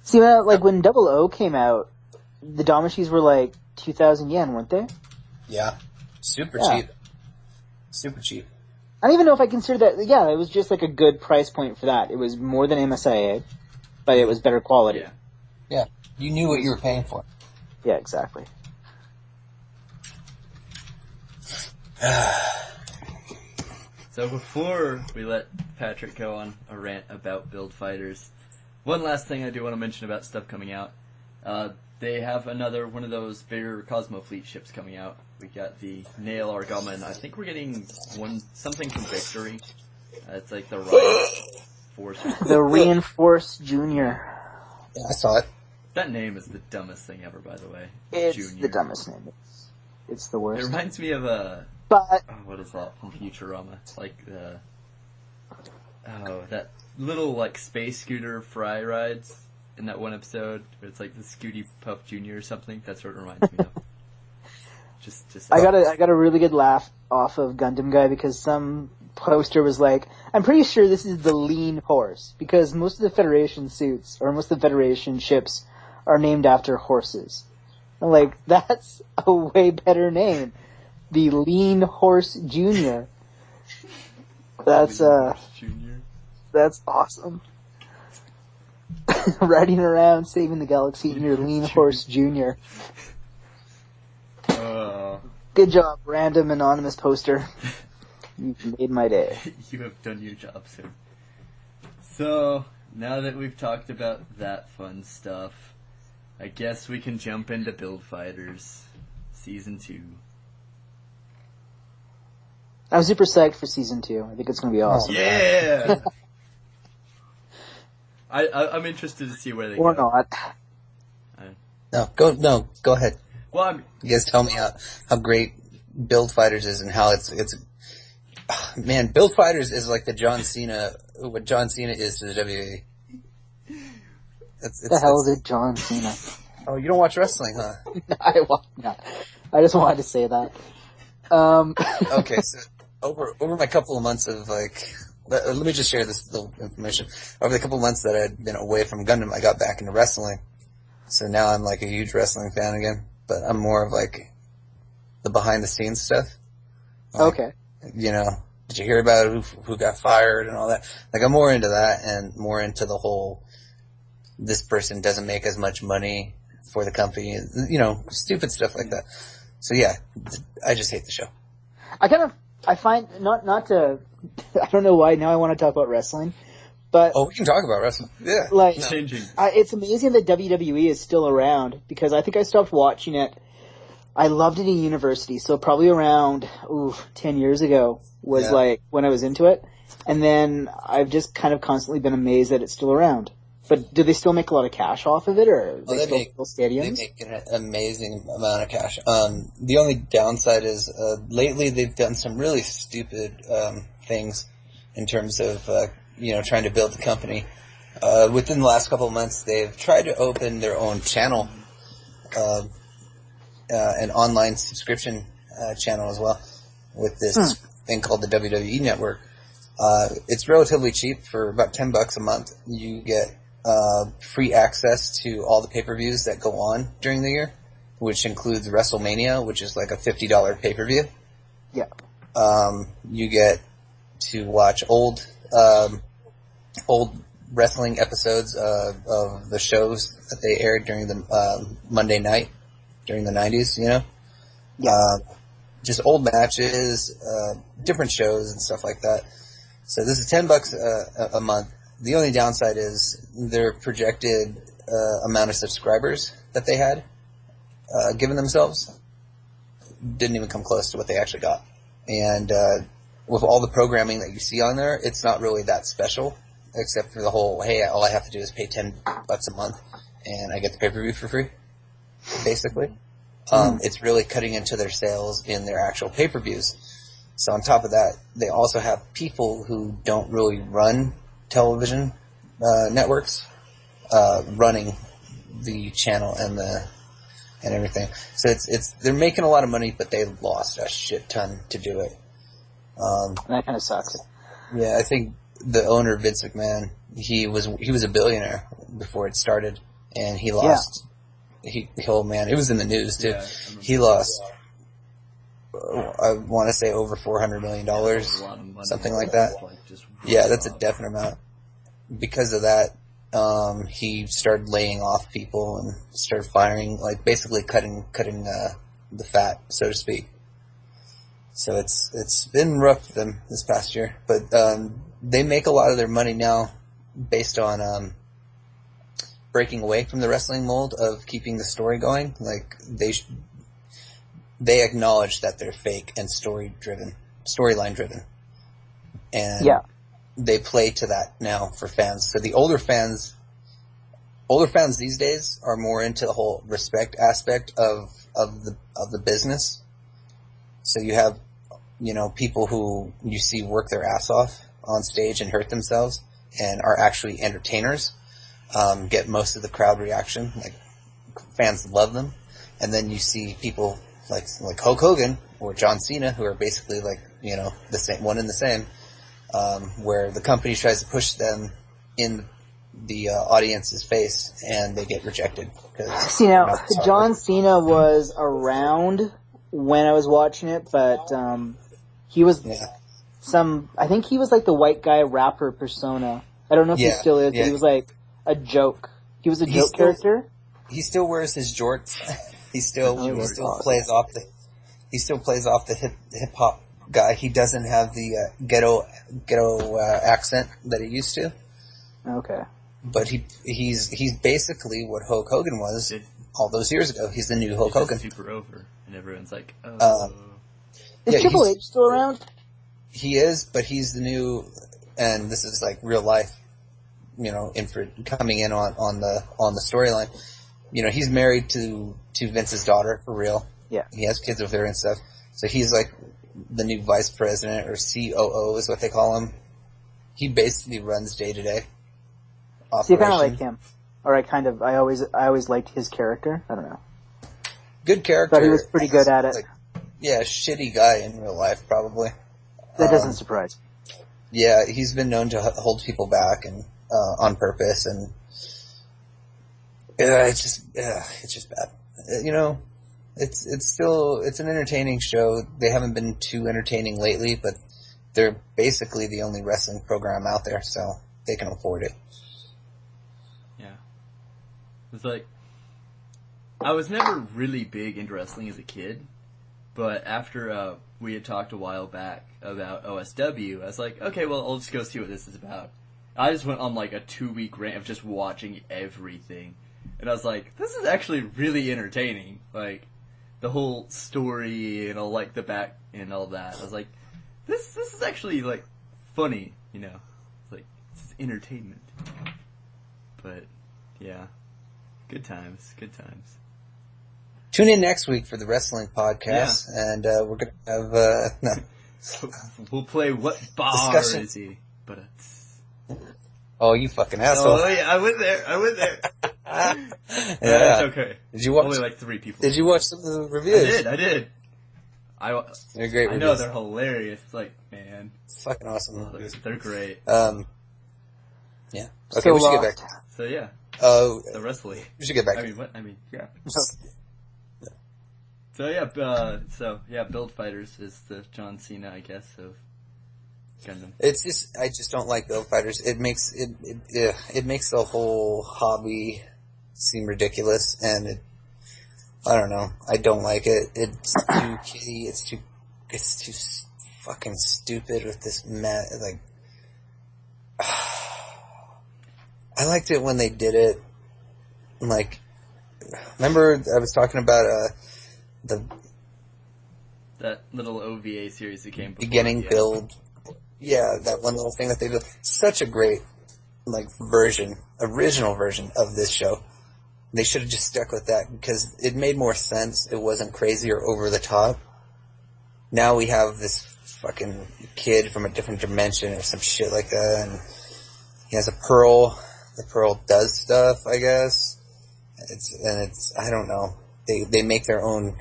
See, like when 00 came out, the Damashis were like 2,000 yen, weren't they? Yeah. Super Yeah. cheap. Super cheap. I don't even know if I consider that. Yeah, it was just like a good price point for that. It was more than MSIA, but it was better quality. Yeah. Yeah. You knew what you were paying for. Yeah, exactly. So before we let Patrick go on a rant about Build Fighters, one last thing I do want to mention about stuff coming out. They have another one of those bigger Cosmo Fleet ships coming out. We got the Nail Argama, and I think we're getting something from Victory. It's like the Riot Force. The Reinforced Junior. Yeah, I saw it. That name is the dumbest thing ever, by the way. It's Junior. the dumbest name. It's the It worst. reminds me of But what is that from Futurama? It's like that little like space scooter fry rides in that one episode where it's like the Scooty Puff Junior or something. That's what it reminds me of. Just I got a really good laugh off of Gundam Guy because some poster was like, I'm pretty sure this is the lean horse because most of the Federation suits or most of the Federation ships are named after horses. I'm like, that's a way better name. The Lean Horse Junior. That's Junior. That's awesome. Riding around saving the galaxy in your Lean Horse Junior. Good job, random anonymous poster. You made my day. You have done your job, sir. So, now that we've talked about that fun stuff, I guess we can jump into Build Fighters Season 2. I'm super psyched for Season 2. I think it's going to be awesome. Yeah! I'm interested to see where they Or go. not. Go ahead. Well, You guys tell me how great Build Fighters is and how it's man, Build Fighters is like what John Cena is to the WWE. The hell is it, John Cena? Oh, you don't watch wrestling, huh? I just wanted to say that. Okay, so over my couple of months of let me just share this little information. Over the couple of months that I had been away from Gundam, I got back into wrestling. So now I'm like a huge wrestling fan again, but I'm more of like the behind the scenes stuff. Okay. You know, did you hear about who got fired and all that? Like I'm more into that and more into the whole, this person doesn't make as much money for the company, you know, stupid stuff like that. So yeah, I just hate the show. I find, not to, I don't know why now I want to talk about wrestling, but. Oh, we can talk about wrestling. Yeah. Like, changing. It's amazing that WWE is still around because I think I stopped watching it, I loved it in university, so probably around 10 years ago was like when I was into it, and then I've just kind of constantly been amazed that it's still around. But do they still make a lot of cash off of it, or they still fill stadiums? They make an amazing amount of cash. The only downside is lately they've done some really stupid things in terms of trying to build the company. Within the last couple of months, they've tried to open their own channel, an online subscription channel as well, with this thing called the WWE Network. It's relatively cheap. For about $10 a month. You get free access to all the pay-per-views that go on during the year, which includes WrestleMania, which is like a $50 pay-per-view. Yeah. You get to watch old wrestling episodes of the shows that they aired during the Monday night during the 90s, Yeah. Just old matches, different shows and stuff like that. So this is $10 a month. The only downside is their projected amount of subscribers that they had given themselves didn't even come close to what they actually got. And with all the programming that you see on there, it's not really that special, except for the whole, hey, all I have to do is pay $10 a month and I get the pay-per-view for free, basically. It's really cutting into their sales in their actual pay-per-views. So on top of that, they also have people who don't really run television networks running the channel and everything. So they're making a lot of money, but they lost a shit ton to do it. That kind of sucks. Yeah, I think the owner, Vince McMahon, he was a billionaire before it started, and he lost. It was in the news too. Yeah, he lost. I want to say over $400 million, something like that. Yeah, that's a definite amount. Because of that, he started laying off people and started firing, like basically cutting the fat, so to speak. So it's been rough for them this past year, but they make a lot of their money now based on breaking away from the wrestling mold of keeping the story going. Like they acknowledge that they're fake and storyline driven, and they play to that now for fans. So the older fans these days are more into the whole respect aspect of the business. So you have people who you see work their ass off on stage and hurt themselves and are actually entertainers, get most of the crowd reaction. Like fans love them, and then you see people like Hulk Hogan or John Cena, who are basically like the same one and the same, where the company tries to push them in the audience's face and they get rejected. See, now John Cena was around when I was watching it, but he was I think he was like the white guy rapper persona. I don't know if he still is, but he was like a joke. He was a joke character. He still wears his jorts. He still plays off the hip hop guy. He doesn't have the ghetto accent that he used to. Okay. But he's basically what Hulk Hogan was all those years ago. He's the new Hulk Hogan. Super over, and everyone's like, oh. Is Triple H still around? He is, but he's the new, and this is like real life, coming in on the storyline. He's married to Vince's daughter for real. Yeah. He has kids with her and stuff. So he's like the new vice president or COO is what they call him. He basically runs day to day. See, I kind of like him. Or I always liked his character. I don't know. Good character. But he was pretty good at it. Shitty guy in real life, probably. That doesn't surprise me. Yeah, he's been known to hold people back and on purpose, and it's just bad. It's an entertaining show. They haven't been too entertaining lately, but they're basically the only wrestling program out there, so they can afford it. Yeah. It's like, I was never really big into wrestling as a kid, but after we had talked a while back about OSW, I was like, okay, well, I'll just go see what this is about. I just went on like a 2-week rant of just watching everything. And I was like, this is actually really entertaining. Like, the whole story and all like the back and all that. I was like, this is actually like funny, you know, like it's entertainment. But yeah, good times. Tune in next week for the wrestling podcast, and we're gonna have we'll play what bar discussion. is he? But Oh, you fucking asshole! oh yeah, I went there. Yeah, It's okay. Did you watch? Only like 3 people. Did you watch some of the reviews? I did. They're great. I reviews. know they're hilarious. It's like, man, It's fucking awesome. they're great. Yeah. Okay, Still we should get lost. back. So yeah, Oh, the wrestling. we should get back. I mean, what? I mean, yeah. So yeah, Build Fighters is the John Cena, I guess, of Gundam. It's just I just don't like Build Fighters. It makes it makes the whole hobby seem ridiculous, and I don't know. I don't like it. It's too kiddie. It's too fucking stupid with this like. I liked it when they did it. Like, remember I was talking about That little OVA series that came before, beginning yeah. build. Yeah, that one little thing that they did. Such a great, like, original version of this show. They should have just stuck with that because it made more sense. It wasn't crazy or over the top. Now we have this fucking kid from a different dimension or some shit like that, and he has a pearl. The pearl does stuff, I guess. It's I don't know. They make their own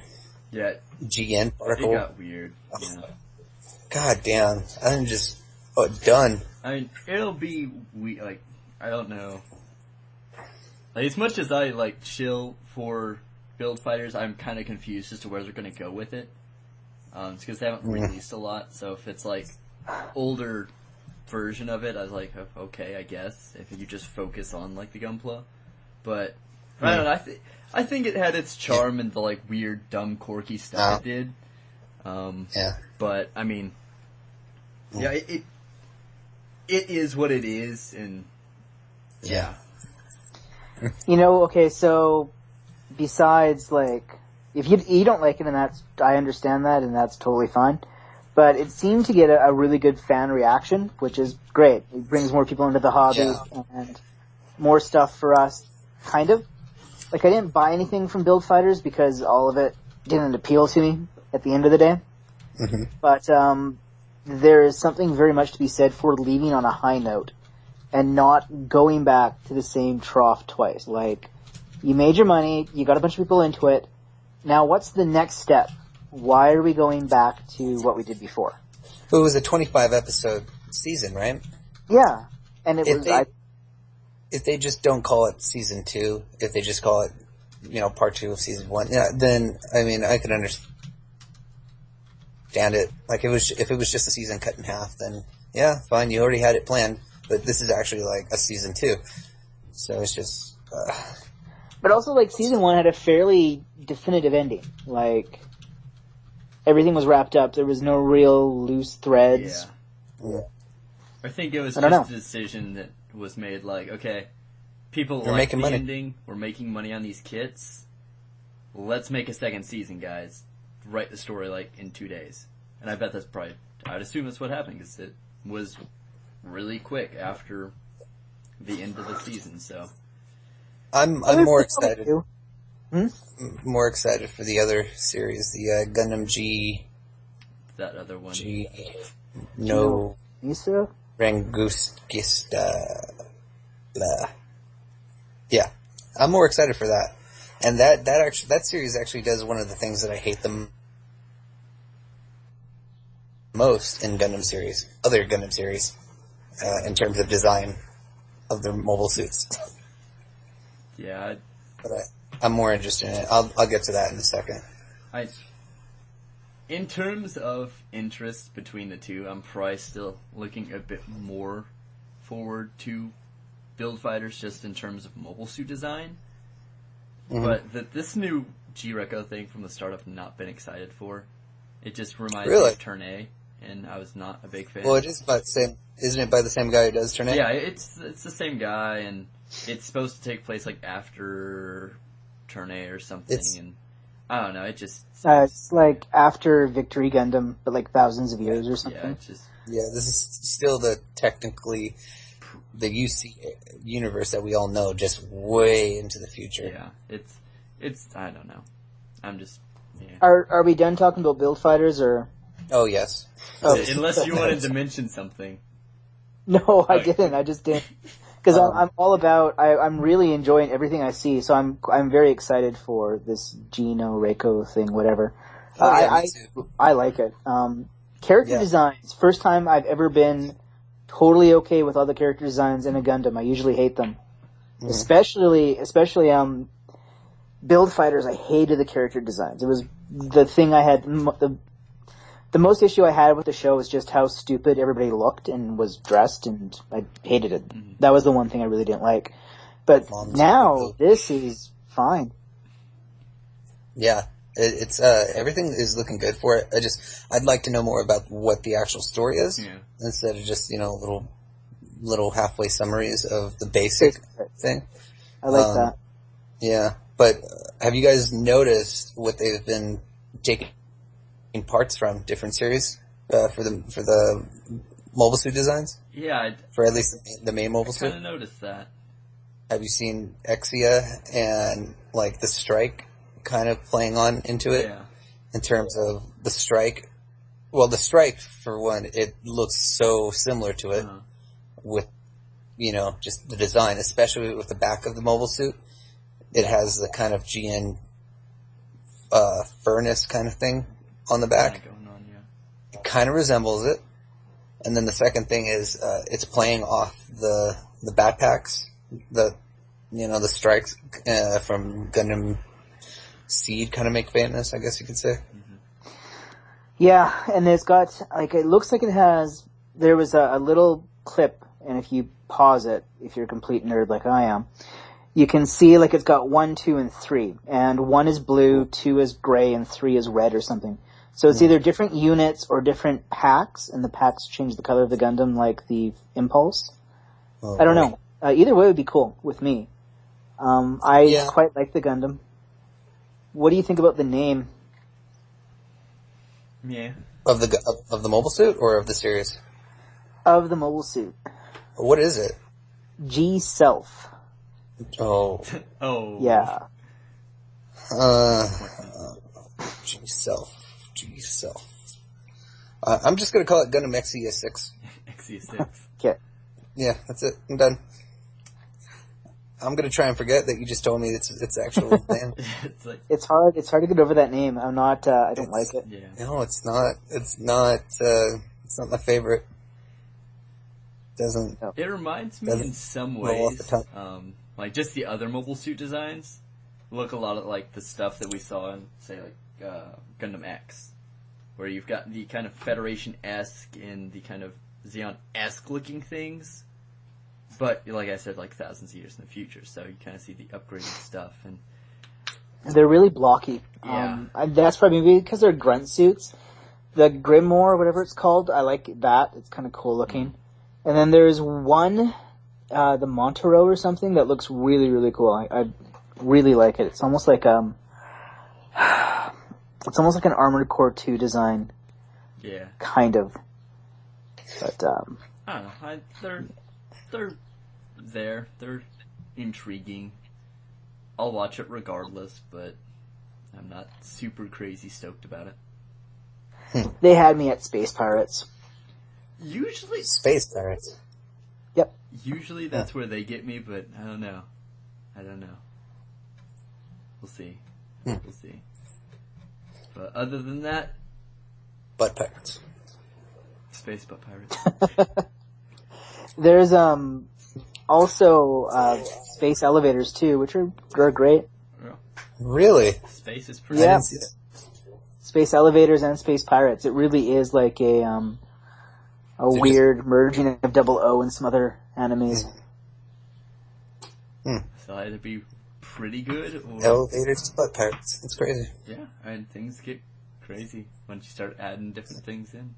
Yeah, GN it particle. got weird. Yeah. God damn. I'm just done. I mean, it'll be like, I don't know. Like, as much as I like chill for Build Fighters, I'm kind of confused as to where they're going to go with it. It's because they haven't released a lot. So if it's like older version of it, I was like, okay, I guess if you just focus on like the Gunpla. But I don't know. I think it had its charm and the like weird, dumb, quirky stuff it did. But I mean, yeah, it is what it is, and yeah. You know, okay, so besides, like, if you don't like it, and I understand that, and that's totally fine. But it seemed to get a really good fan reaction, which is great. It brings more people into the hobby and more stuff for us, kind of. Like, I didn't buy anything from Build Fighters because all of it didn't appeal to me at the end of the day. Mm-hmm. But there is something very much to be said for leaving on a high note and not going back to the same trough twice. Like, you made your money, you got a bunch of people into it. Now, what's the next step? Why are we going back to what we did before? It was a 25 episode season, right? Yeah, and if they just don't call it season 2, if they just call it, part 2 of season 1, then I mean I could understand it. Like if it was just a season cut in half, then yeah, fine. You already had it planned, but this is actually like a season 2, so it's just. But also, like, season 1 had a fairly definitive ending. Like, everything was wrapped up. There was no real loose threads. Yeah. I think it was just a decision that was made, like, okay, people like the ending, we're making money on these kits, let's make a second season, guys. Write the story, like, in 2 days. And I bet that's probably, I'd assume that's what happened, because it was really quick after the end of the season, so. I'm more excited. More excited for the other series, the Gundam G. That other one. No. Misa? Ranguskista. Blah. Yeah, I'm more excited for that, and that series actually does one of the things that I hate the most in other Gundam series, in terms of design of their mobile suits. Yeah, but I'm more interested in it. I'll get to that in a second. In terms of interest between the two, I'm probably still looking a bit more forward to Build Fighters just in terms of mobile suit design. Mm-hmm. But this new G-Reco thing from the start I've not been excited for. It just reminds me of Turn A, and I was not a big fan. Well, it is by the same, isn't it by the same guy who does Turn A? Yeah, it's the same guy, and it's supposed to take place like after Turn A or something, and I don't know. It just It's like after Victory Gundam, but like thousands of years or something. yeah, it just this is still the UC universe that we all know, just way into the future. yeah. It's I don't know. I'm just yeah. Are we done talking about build fighters or? Oh yes. Oh. Unless you wanted to mention something. No, I didn't. I just didn't. Because I'm all about. I'm really enjoying everything I see. So I'm very excited for this Gino Reiko thing, whatever. Me too. I like it. Character designs. First time I've ever been totally okay with all the character designs in a Gundam. I usually hate them, especially build fighters. I hated the character designs. It was the thing I had the most issue I had with the show was just how stupid everybody looked and was dressed, and I hated it. Mm-hmm. That was the one thing I really didn't like. But now, this is fine. Yeah, it's everything is looking good for it. I'd like to know more about what the actual story is, instead of just, little halfway summaries of the basic thing. I like that. Yeah, but have you guys noticed what they've been taking parts from different series for the mobile suit designs? Yeah, for at least the main mobile suit. I kind of noticed that. Have you seen Exia and like the strike kind of playing on into it? Yeah. In terms of the strike, well, the strike for one, it looks so similar to it with just the design, especially with the back of the mobile suit. It has the kind of GN furnace kind of thing on the back. Going on, It kind of resembles it. And then the second thing is it's playing off the backpacks, the strikes from Gundam Seed kind of make famous, I guess you could say. Mm-hmm. Yeah, and it's got it looks like it has. There was a little clip, and if you pause it, if you're a complete nerd like I am, you can see it's got 1, 2, and 3, and 1 is blue, 2 is gray, and 3 is red or something. So it's either different units or different packs, and the packs change the color of the Gundam, like the Impulse. I don't know. Either way would be cool with me. I quite like the Gundam. What do you think about the name? Yeah. Of the mobile suit or of the series? Of the mobile suit. What is it? G-Self. Oh. Oh. Yeah. G-Self. I'm just gonna call it Gundam Exia 6. Exia 6. Okay. Yeah, that's it. I'm done. I'm gonna try and forget that you just told me it's actual name. It's hard to get over that name. I'm not. I don't like it. Yeah. No, it's not. It's not my favorite. Doesn't. It reminds me in some ways, like just the other mobile suit designs look a lot like the stuff that we saw in, say, Gundam X, where you've got the kind of Federation-esque and the kind of Zeon-esque looking things, but like I said, thousands of years in the future, so you kind of see the upgraded stuff, and they're really blocky. Yeah. That's probably maybe because they're grunt suits. The Grimoire, whatever it's called, I like that. It's kind of cool looking. And then there's one, the Montero or something, that looks really, really cool. I really like it. It's almost like an Armored Core 2 design. Yeah. Kind of. But, I don't know. They're there. They're intriguing. I'll watch it regardless, but I'm not super crazy stoked about it. They had me at Space Pirates. Usually... Space Pirates? Yep. Usually that's where they get me, but I don't know. We'll see. We'll see. But other than that... Butt Pirates. Space Butt Pirates. There's also space elevators too, which are great. Really? Space is pretty. Yeah. Space elevators and space pirates. It really is like a weird merging of Double O and some other animes. So either be pretty good or elevators to butt pirates. It's crazy. Yeah, and things get crazy once you start adding different things in.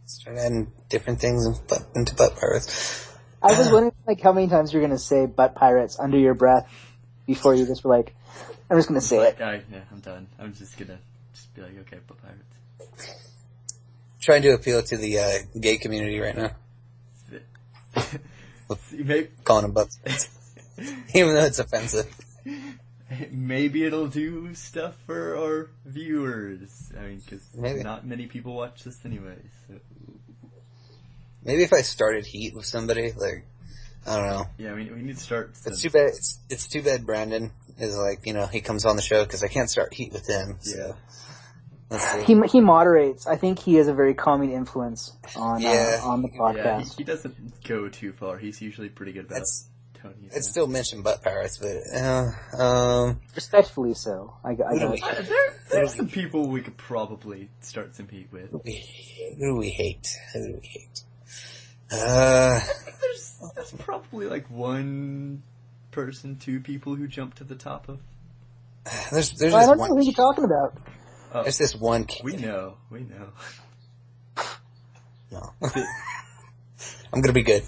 Start adding different things into butt pirates. I was wondering how many times you're going to say butt pirates under your breath. before you just were like, I'm just gonna say it. Yeah, I'm done. I'm just gonna be like, okay, butt pirates. Trying to appeal to the gay community right now. Calling them butts. Even though it's offensive. Maybe it'll do stuff for our viewers. I mean, because Maybe. not many people watch this anyway. So. Maybe if I started heat with somebody, like, I don't know. Yeah, we need to start. It's too bad. It's too bad Brandon is like, he comes on the show because I can't start heat with him. So. Yeah. Let's see. He moderates. I think he has a very calming influence on the podcast. Yeah, he doesn't go too far. He's usually pretty good about Tony. I'd still mention butt pirates, but respectfully so. There's some people we could probably start some heat with. Who do we hate? There's probably like one person, two people who jump to the top of. There's I just don't know one. who you're talking about. Oh, There's this one kid. we know. No. I'm gonna be good.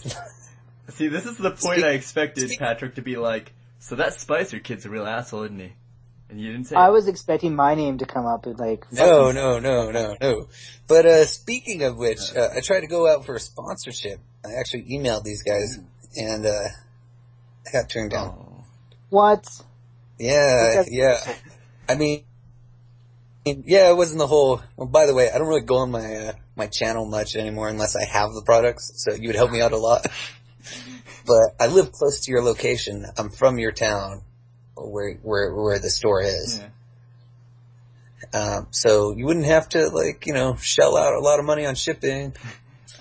See, this is the point I expected Patrick to be like, so that Spicer kid's a real asshole, isn't he? And you didn't say I was expecting my name to come up and like... No. But speaking of which, I tried to go out for a sponsorship. I actually emailed these guys, and I got turned down. Oh. What? Yeah. I mean, it wasn't the whole... Well, by the way, I don't really go on my channel much anymore unless I have the products, so you would help me out a lot. But I live close to your location. I'm from your town, where the store is. Yeah. So you wouldn't have to shell out a lot of money on shipping.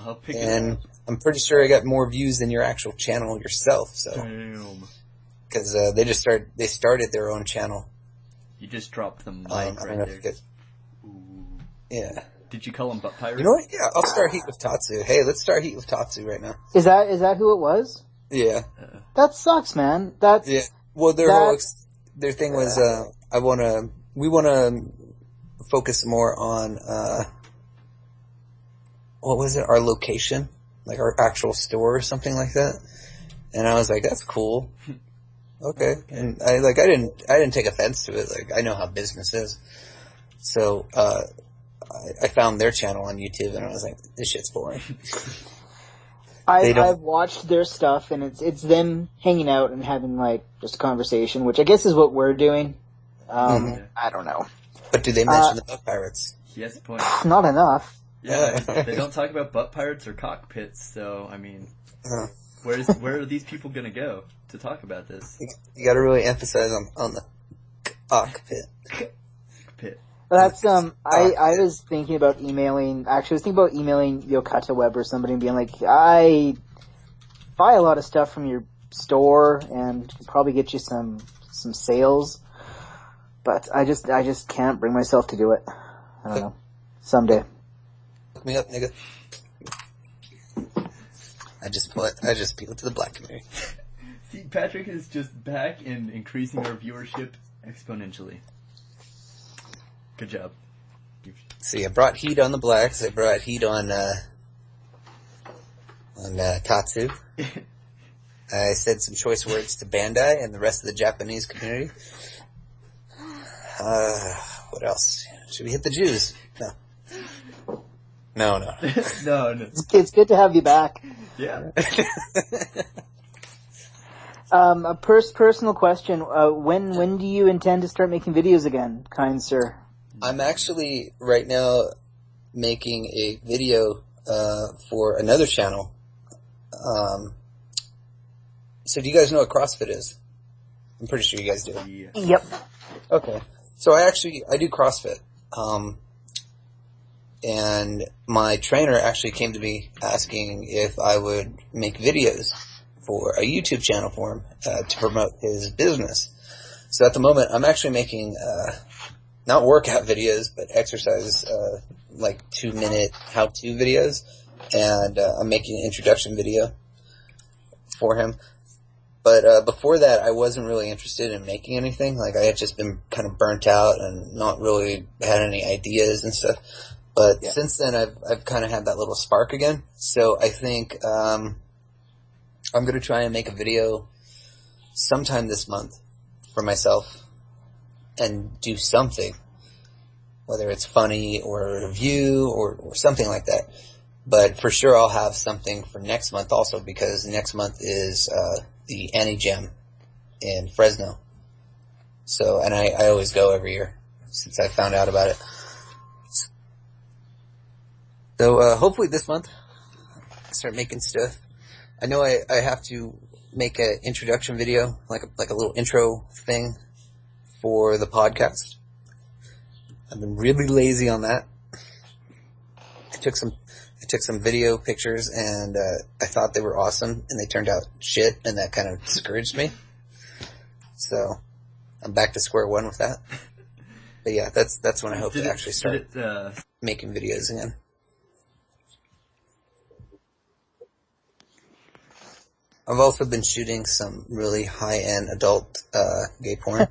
I'll pick it And up. I'm pretty sure I got more views than your actual channel yourself. So Damn. because they started their own channel. You just dropped the mic I don't right know there. if you Ooh. Yeah. Did you call him butt pirate? You know what? Yeah, I'll start heat with Tatsu. Hey, let's start heat with Tatsu right now. Is that who it was? Yeah. That sucks, man. That's... Yeah. Well, their thing was, we wanna focus more on, what was it? Our location, like our actual store or something like that. And I was like, that's cool. Okay. And I didn't take offense to it. Like, I know how business is. So, I found their channel on YouTube and I was like, this shit's boring. I've watched their stuff, and it's them hanging out and having like just a conversation, which I guess is what we're doing. I don't know. But do they mention the butt pirates? Yes, point. Not enough. Yeah, they don't talk about butt pirates or cockpits, so I mean, where are these people gonna go to talk about this? You got to really emphasize on the cockpit. Pit. That's I was thinking about emailing. Actually, I was thinking about emailing Yokata Web or somebody and being like, I buy a lot of stuff from your store and can probably get you some sales, but I just can't bring myself to do it. I don't know. Someday. Look me up, nigga. I just appeal to the black community. See, Patrick is just back and increasing our viewership exponentially. Good job. See, I brought heat on the blacks. I brought heat on Tatsu. I said some choice words to Bandai and the rest of the Japanese community. What else? Should we hit the Jews? No. No. It's good to have you back. Yeah. A personal question. When do you intend to start making videos again, kind sir? I'm actually right now making a video for another channel. So do you guys know what CrossFit is? I'm pretty sure you guys do. Yeah. Yep. Okay. So I do CrossFit. And my trainer actually came to me asking if I would make videos for a YouTube channel for him to promote his business. So at the moment, I'm actually making not workout videos, but exercise, like 2-minute how-to videos, and I'm making an introduction video for him. But before that, I wasn't really interested in making anything. Like, I had just been kind of burnt out and not really had any ideas and stuff. But since then, I've kind of had that little spark again. So I think I'm going to try and make a video sometime this month for myself and do something, whether it's funny or a review or something like that. But for sure I'll have something for next month also, because next month is the Annie Jam in Fresno. So, and I always go every year since I found out about it. So hopefully this month I start making stuff. I know I have to make an introduction video, like a little intro thing for the podcast. I've been really lazy on that. I took some video pictures and I thought they were awesome, and they turned out shit, and that kind of discouraged me. So I'm back to square one with that. But yeah, that's when I hope to actually start making videos again. I've also been shooting some really high-end adult gay porn.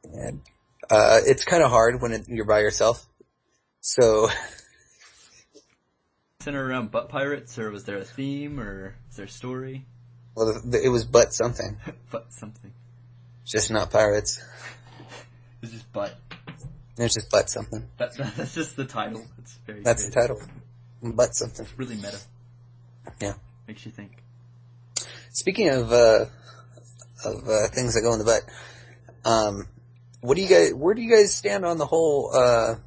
And it's kind of hard when you're by yourself. So Center around butt pirates, or was there a theme, or is there a story? Well, it was butt something. Butt something. Just not pirates. It's just butt. It's just butt something. That's just the title. It's very. That's crazy. the title. Butt something. It's really meta. Yeah. Makes you think. Speaking of things that go in the butt, where do you guys stand on the whole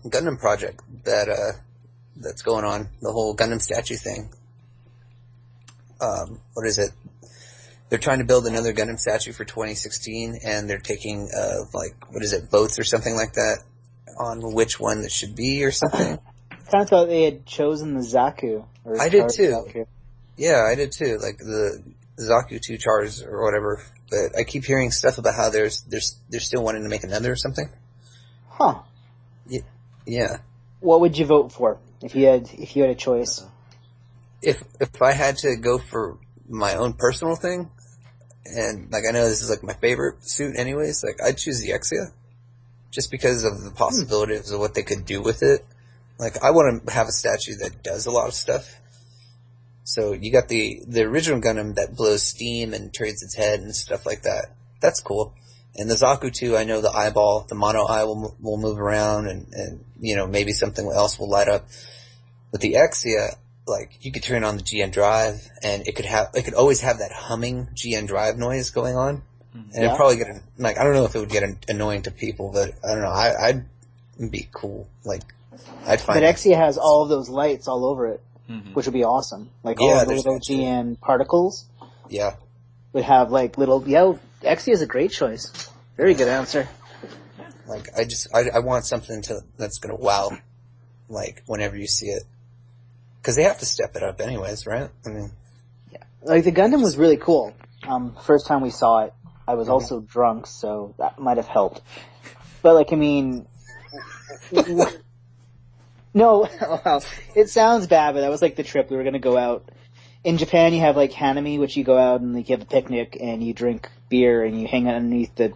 Gundam project that's going on? The whole Gundam statue thing. What is it? They're trying to build another Gundam statue for 2016, and they're taking votes or something like that on which one it should be or something. I kind of thought they had chosen the Zaku. I did too. Zaku. Yeah, I did too. Like the Zaku 2 Chars or whatever. But I keep hearing stuff about how they're still wanting to make another or something. Huh. Yeah. What would you vote for if you had a choice? If I had to go for my own personal thing, and like I know this is like my favorite suit anyways, like I'd choose the Exia. Just because of the possibilities of what they could do with it. Like I want to have a statue that does a lot of stuff. So you got the original Gundam that blows steam and trades its head and stuff like that. That's cool. And the Zaku 2, I know the eyeball, the mono eye will move around and you know, maybe something else will light up. But the Exia, like, you could turn on the GN drive and it could always have that humming GN drive noise going on. And it'd probably get, like, I don't know if it would get annoying to people, but I don't know, I'd be cool. Like, I'd find But Exia has all of those lights all over it, which would be awesome. Like, all of the little GN particles. Yeah. Would have, like, little, Exia is a great choice. Very good answer. Like, I want something that's gonna wow, like, whenever you see it. Cause they have to step it up anyways, right? I mean. Yeah. Like, the Gundam was really cool. First time we saw it, I was also drunk, so that might have helped. But, like, I mean, no, well, it sounds bad, but that was like the trip. We were gonna go out. In Japan, you have like Hanami, which you go out and like you have a picnic and you drink beer and you hang out underneath the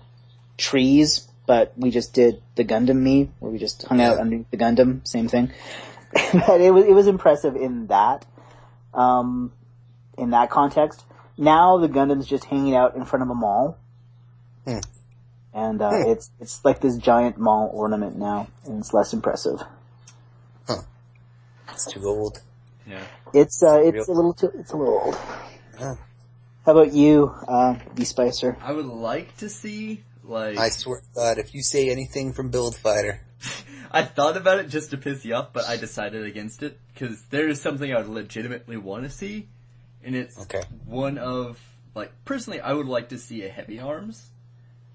trees. But we just did the Gundam Me, where we just hung out underneath the Gundam. Same thing. But it was impressive in that context. Now the Gundam's just hanging out in front of a mall. And it's like this giant mall ornament now, and it's less impressive. Huh. It's too old. Yeah. It's a little old. Yeah. How about you, B Spicer? I would like to see, like... I swear to God, if you say anything from Build Fighter... I thought about it just to piss you off, but I decided against it, because there is something I would legitimately want to see, and it's one of, like, personally, I would like to see a Heavy Arms,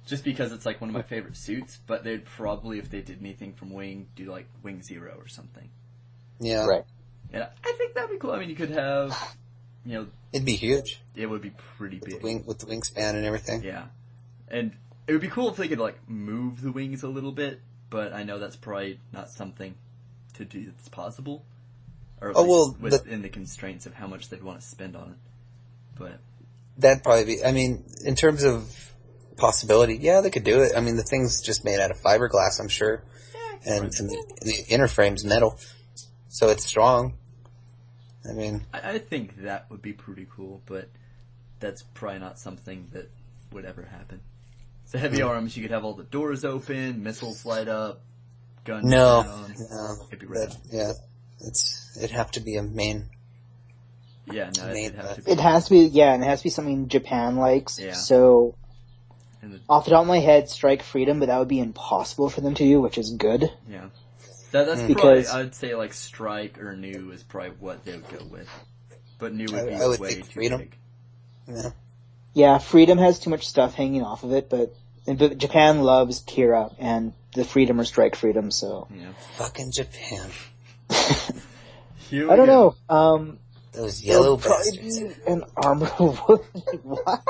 just because it's, like, one of my favorite suits, but they'd probably, if they did anything from Wing, do, like, Wing Zero or something. Yeah. Right. And I think that'd be cool. I mean, you could have, you know... It'd be huge. It would be pretty big. With the wingspan and everything. Yeah. And it would be cool if they could, like, move the wings a little bit, but I know that's probably not something to do that's possible. Or within the constraints of how much they'd want to spend on it. But... That'd probably be... I mean, in terms of possibility, yeah, they could do it. I mean, the thing's just made out of fiberglass, I'm sure. Yeah, and the inner frame's metal. So it's strong. I mean... I think that would be pretty cool, but that's probably not something that would ever happen. So heavy arms, you could have all the doors open, missiles light up, guns No, down. It'd be that, yeah, it'd have to be a main. Yeah, no, it'd have to be. It has to be, yeah, and it has to be something Japan likes. Yeah. So, And off the top of my head, Strike Freedom, but that would be impossible for them to do, which is good. yeah. That's Because- probably, I'd say like Strike or New is probably what they would go with. But New would be I would way think too Freedom. big. Yeah. Yeah, Freedom has too much stuff hanging off of it, but Japan loves Kira and the Freedom or Strike Freedom, so. Yeah. Fucking Japan. Here we I don't go. know. Those yellow It'll probably bastards. be an armor. What?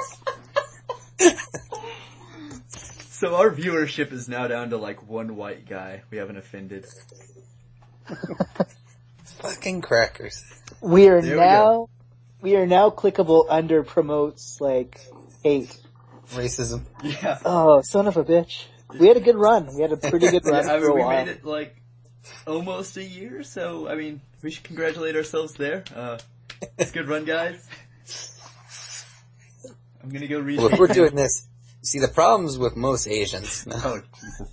So our viewership is now down to like one white guy. We haven't offended. Fucking crackers. We are There we now clickable under promotes like hate. Racism. Yeah. Oh, son of a bitch. We had a good run. We had a pretty good run I for mean, a we while. made it like almost a year, so I mean, we should congratulate ourselves there. It's a good run, guys. I'm gonna go read. Well, if we're doing this, see the problems with most Asians. Oh Jesus.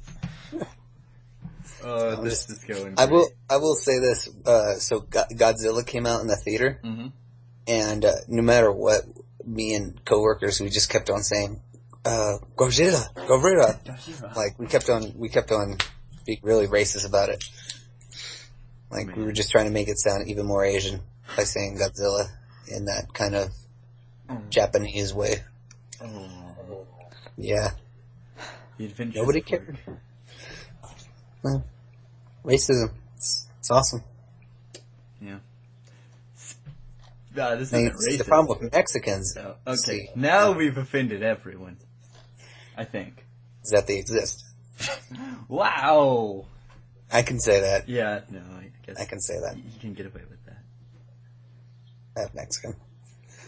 This is going. I will say this. So Godzilla came out in the theater, Mm-hmm. and no matter what, me and coworkers, we just kept on saying, Godzilla, Godzilla. Like we kept on being really racist about it. Like we were just trying to make it sound even more Asian by saying Godzilla in that kind of Japanese way. Yeah. The Adventures Nobody of cared. Work. Well, racism. It's awesome. Yeah. This Now, isn't you see the racist. problem with Mexicans So, okay, see, now we've offended everyone. I think. is that they exist. Wow. I can say that. Yeah. No, I guess I can say that. you can get away with that. That Mexican.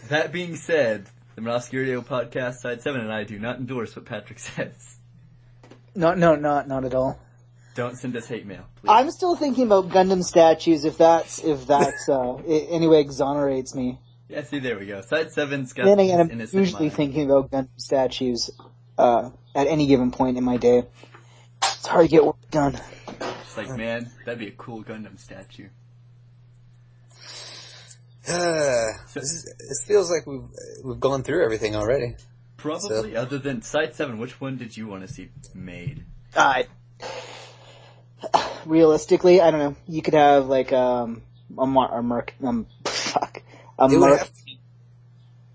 That being said, the Minovsky Radio Podcast Side 7 and I do not endorse what Patrick says. Not at all. Don't send us hate mail, please. I'm still thinking about Gundam statues if that's anyway exonerates me. Yeah, see, there we go. Side 7's got Then again, this I'm innocent usually mind. thinking about Gundam statues at any given point in my day. It's hard to get work done. Just like, man, that'd be a cool Gundam statue. This feels like we've gone through everything already. Probably, other than Side 7, which one did you want to see made? Realistically, I don't know. You could have like a mark.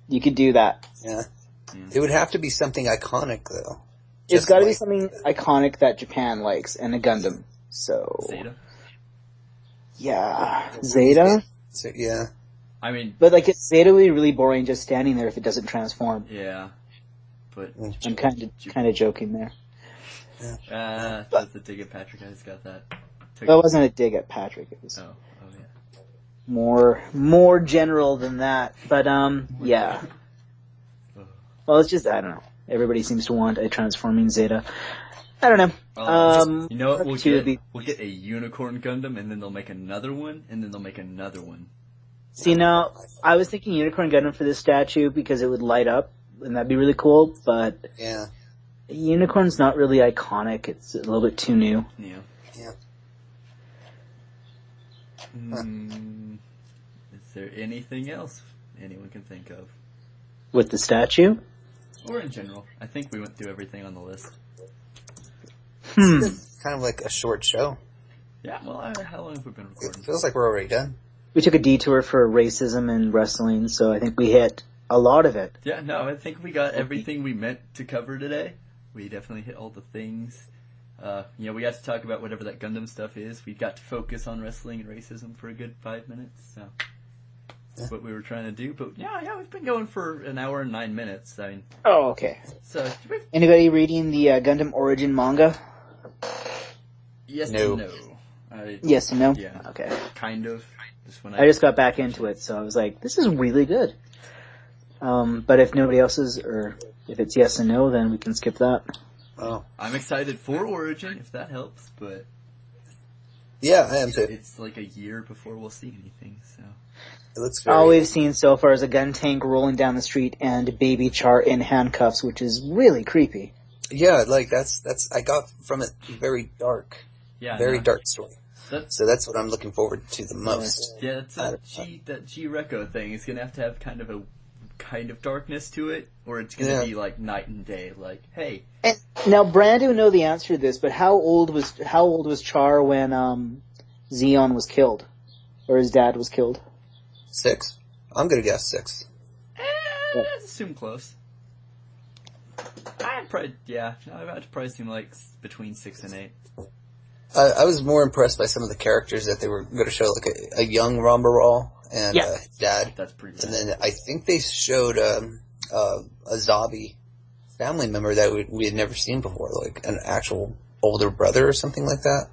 You could do that. Yeah. It would have to be something iconic, though. It's Just got to be like- something iconic that Japan likes, and a Gundam. So Zeta? yeah, Zeta. So, yeah. I mean, But like Zeta would be really boring just standing there if it doesn't transform. yeah. But, I'm kind of joking there. that's a dig at Patrick. I just got that. That wasn't a dig at Patrick. It was Oh yeah. more general than that. But yeah. Well, it's just I don't know. Everybody seems to want a transforming Zeta. I don't know. You know what? We'll two would get, be- we'll get a unicorn Gundam, and then they'll make another one, and then they'll make another one. See now, I was thinking Unicorn Gundam for this statue because it would light up, and that'd be really cool. But Yeah. Unicorn's not really iconic. It's a little bit too new. Yeah. Yeah. Is there anything else anyone can think of? With the statue? Or in general? I think we went through everything on the list. It's kind of like a short show. Yeah, well, how long have we been It recording? feels like we're already done. We took a detour for racism and wrestling, so I think we hit a lot of it. Yeah, no, I think we got everything we meant to cover today. We definitely hit all the things. We got to talk about whatever that Gundam stuff is. We got to focus on wrestling and racism for a good 5 minutes, so that's what we were trying to do. But yeah, we've been going for an hour and 9 minutes. I mean, Oh, okay. so Anybody reading the Gundam Origin manga? yes No. and no. Yes and no? Yeah. Okay. Kind of. Just when I just got back into it, so I was like, this is really good. But if nobody else is, or if it's yes and no, then we can skip that. Oh. I'm excited for Origin, if that helps, but Yeah, I am too. it's like a year before we'll see anything, so. It looks very... All we've seen so far is a gun tank rolling down the street and Baby Char in handcuffs, which is really creepy. Yeah, like that's I got from it very dark, Yeah, very no, dark story. that's So that's what I'm looking forward to the most. yeah, it's out that G Reco thing is gonna have to have kind of darkness to it, or it's gonna Yeah. be like night and day. Like, hey, And now, Brando know the answer to this, but how old was Char when Xeon was killed, or his dad was killed? 6. I'm gonna guess 6. let's assume close. I'd probably assume like between 6 and 8. I was more impressed by some of the characters that they were going to show, like a young Rambaral and Yeah. Dad. That's pretty. And then I think they showed a Zabi family member that we had never seen before, like an actual older brother or something like that.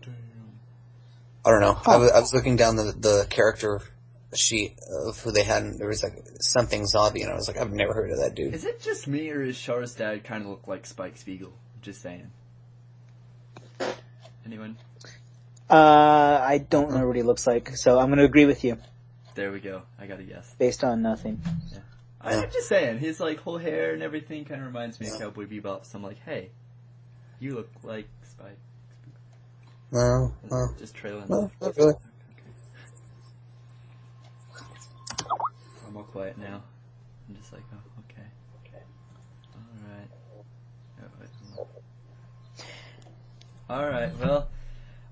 I don't know. I was looking down the character sheet of who they had, and there was like something Zabi, and I was like, I've never heard of that dude. Is it just me, or is Char's dad kind of look like Spike Spiegel? Just saying. Anyone? I don't remember what he looks like, so I'm going to agree with you There we go. I got a yes. based on nothing. I'm just saying, his like whole hair and everything kind of reminds me of Cowboy Bebop. So I'm like, hey, you look like Spike. Well, Just trailing well, off. not really. I'm all quiet now. I'm just like, oh, okay. Alright. Alright, well,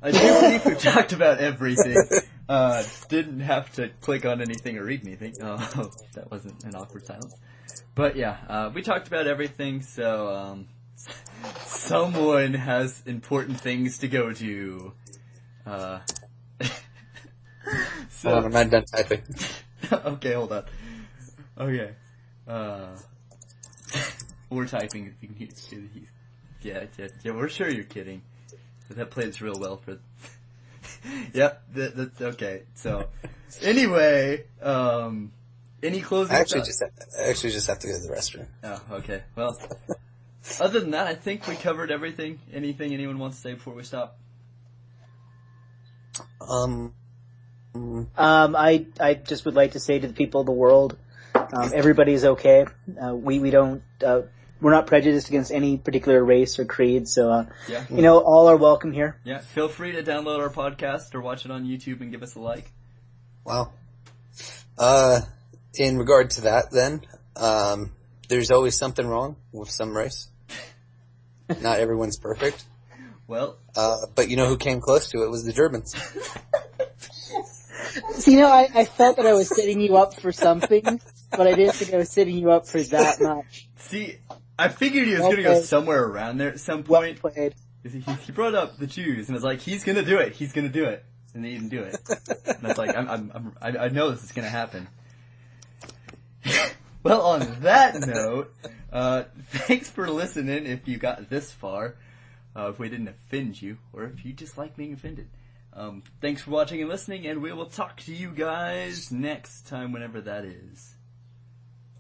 I do believe we've talked about everything. Didn't have to click on anything or read anything. Oh, that wasn't an awkward silence. But yeah, we talked about everything, so, someone has important things to go to. So, Hold on, I'm not done typing. okay, hold on. Okay. We're typing. Yeah, we're sure you're kidding. But that plays real well for... Yep, that's okay. So, anyway, any closing I actually thoughts? just have to go to the restroom. Oh, okay. Well, other than that, I think we covered everything. Anything anyone wants to say before we stop? I just would like to say to the people of the world, everybody's okay. We're not prejudiced against any particular race or creed, so, Yeah. all are welcome here. Yeah, feel free to download our podcast or watch it on YouTube and give us a like. Wow. In regard to that, then, there's always something wrong with some race. Not everyone's perfect. Well, but you know who came close to it was the Germans. So, I felt that I was setting you up for something, but I didn't think I was setting you up for that much. see, I figured he was going to go somewhere around there at some Well point. played. He brought up the Jews, and I was like, he's going to do it, and he didn't do it. And I was like, I know this is going to happen. Well, on that note, thanks for listening if you got this far. If we didn't offend you, or if you just like being offended. Thanks for watching and listening, and we will talk to you guys next time, whenever that is.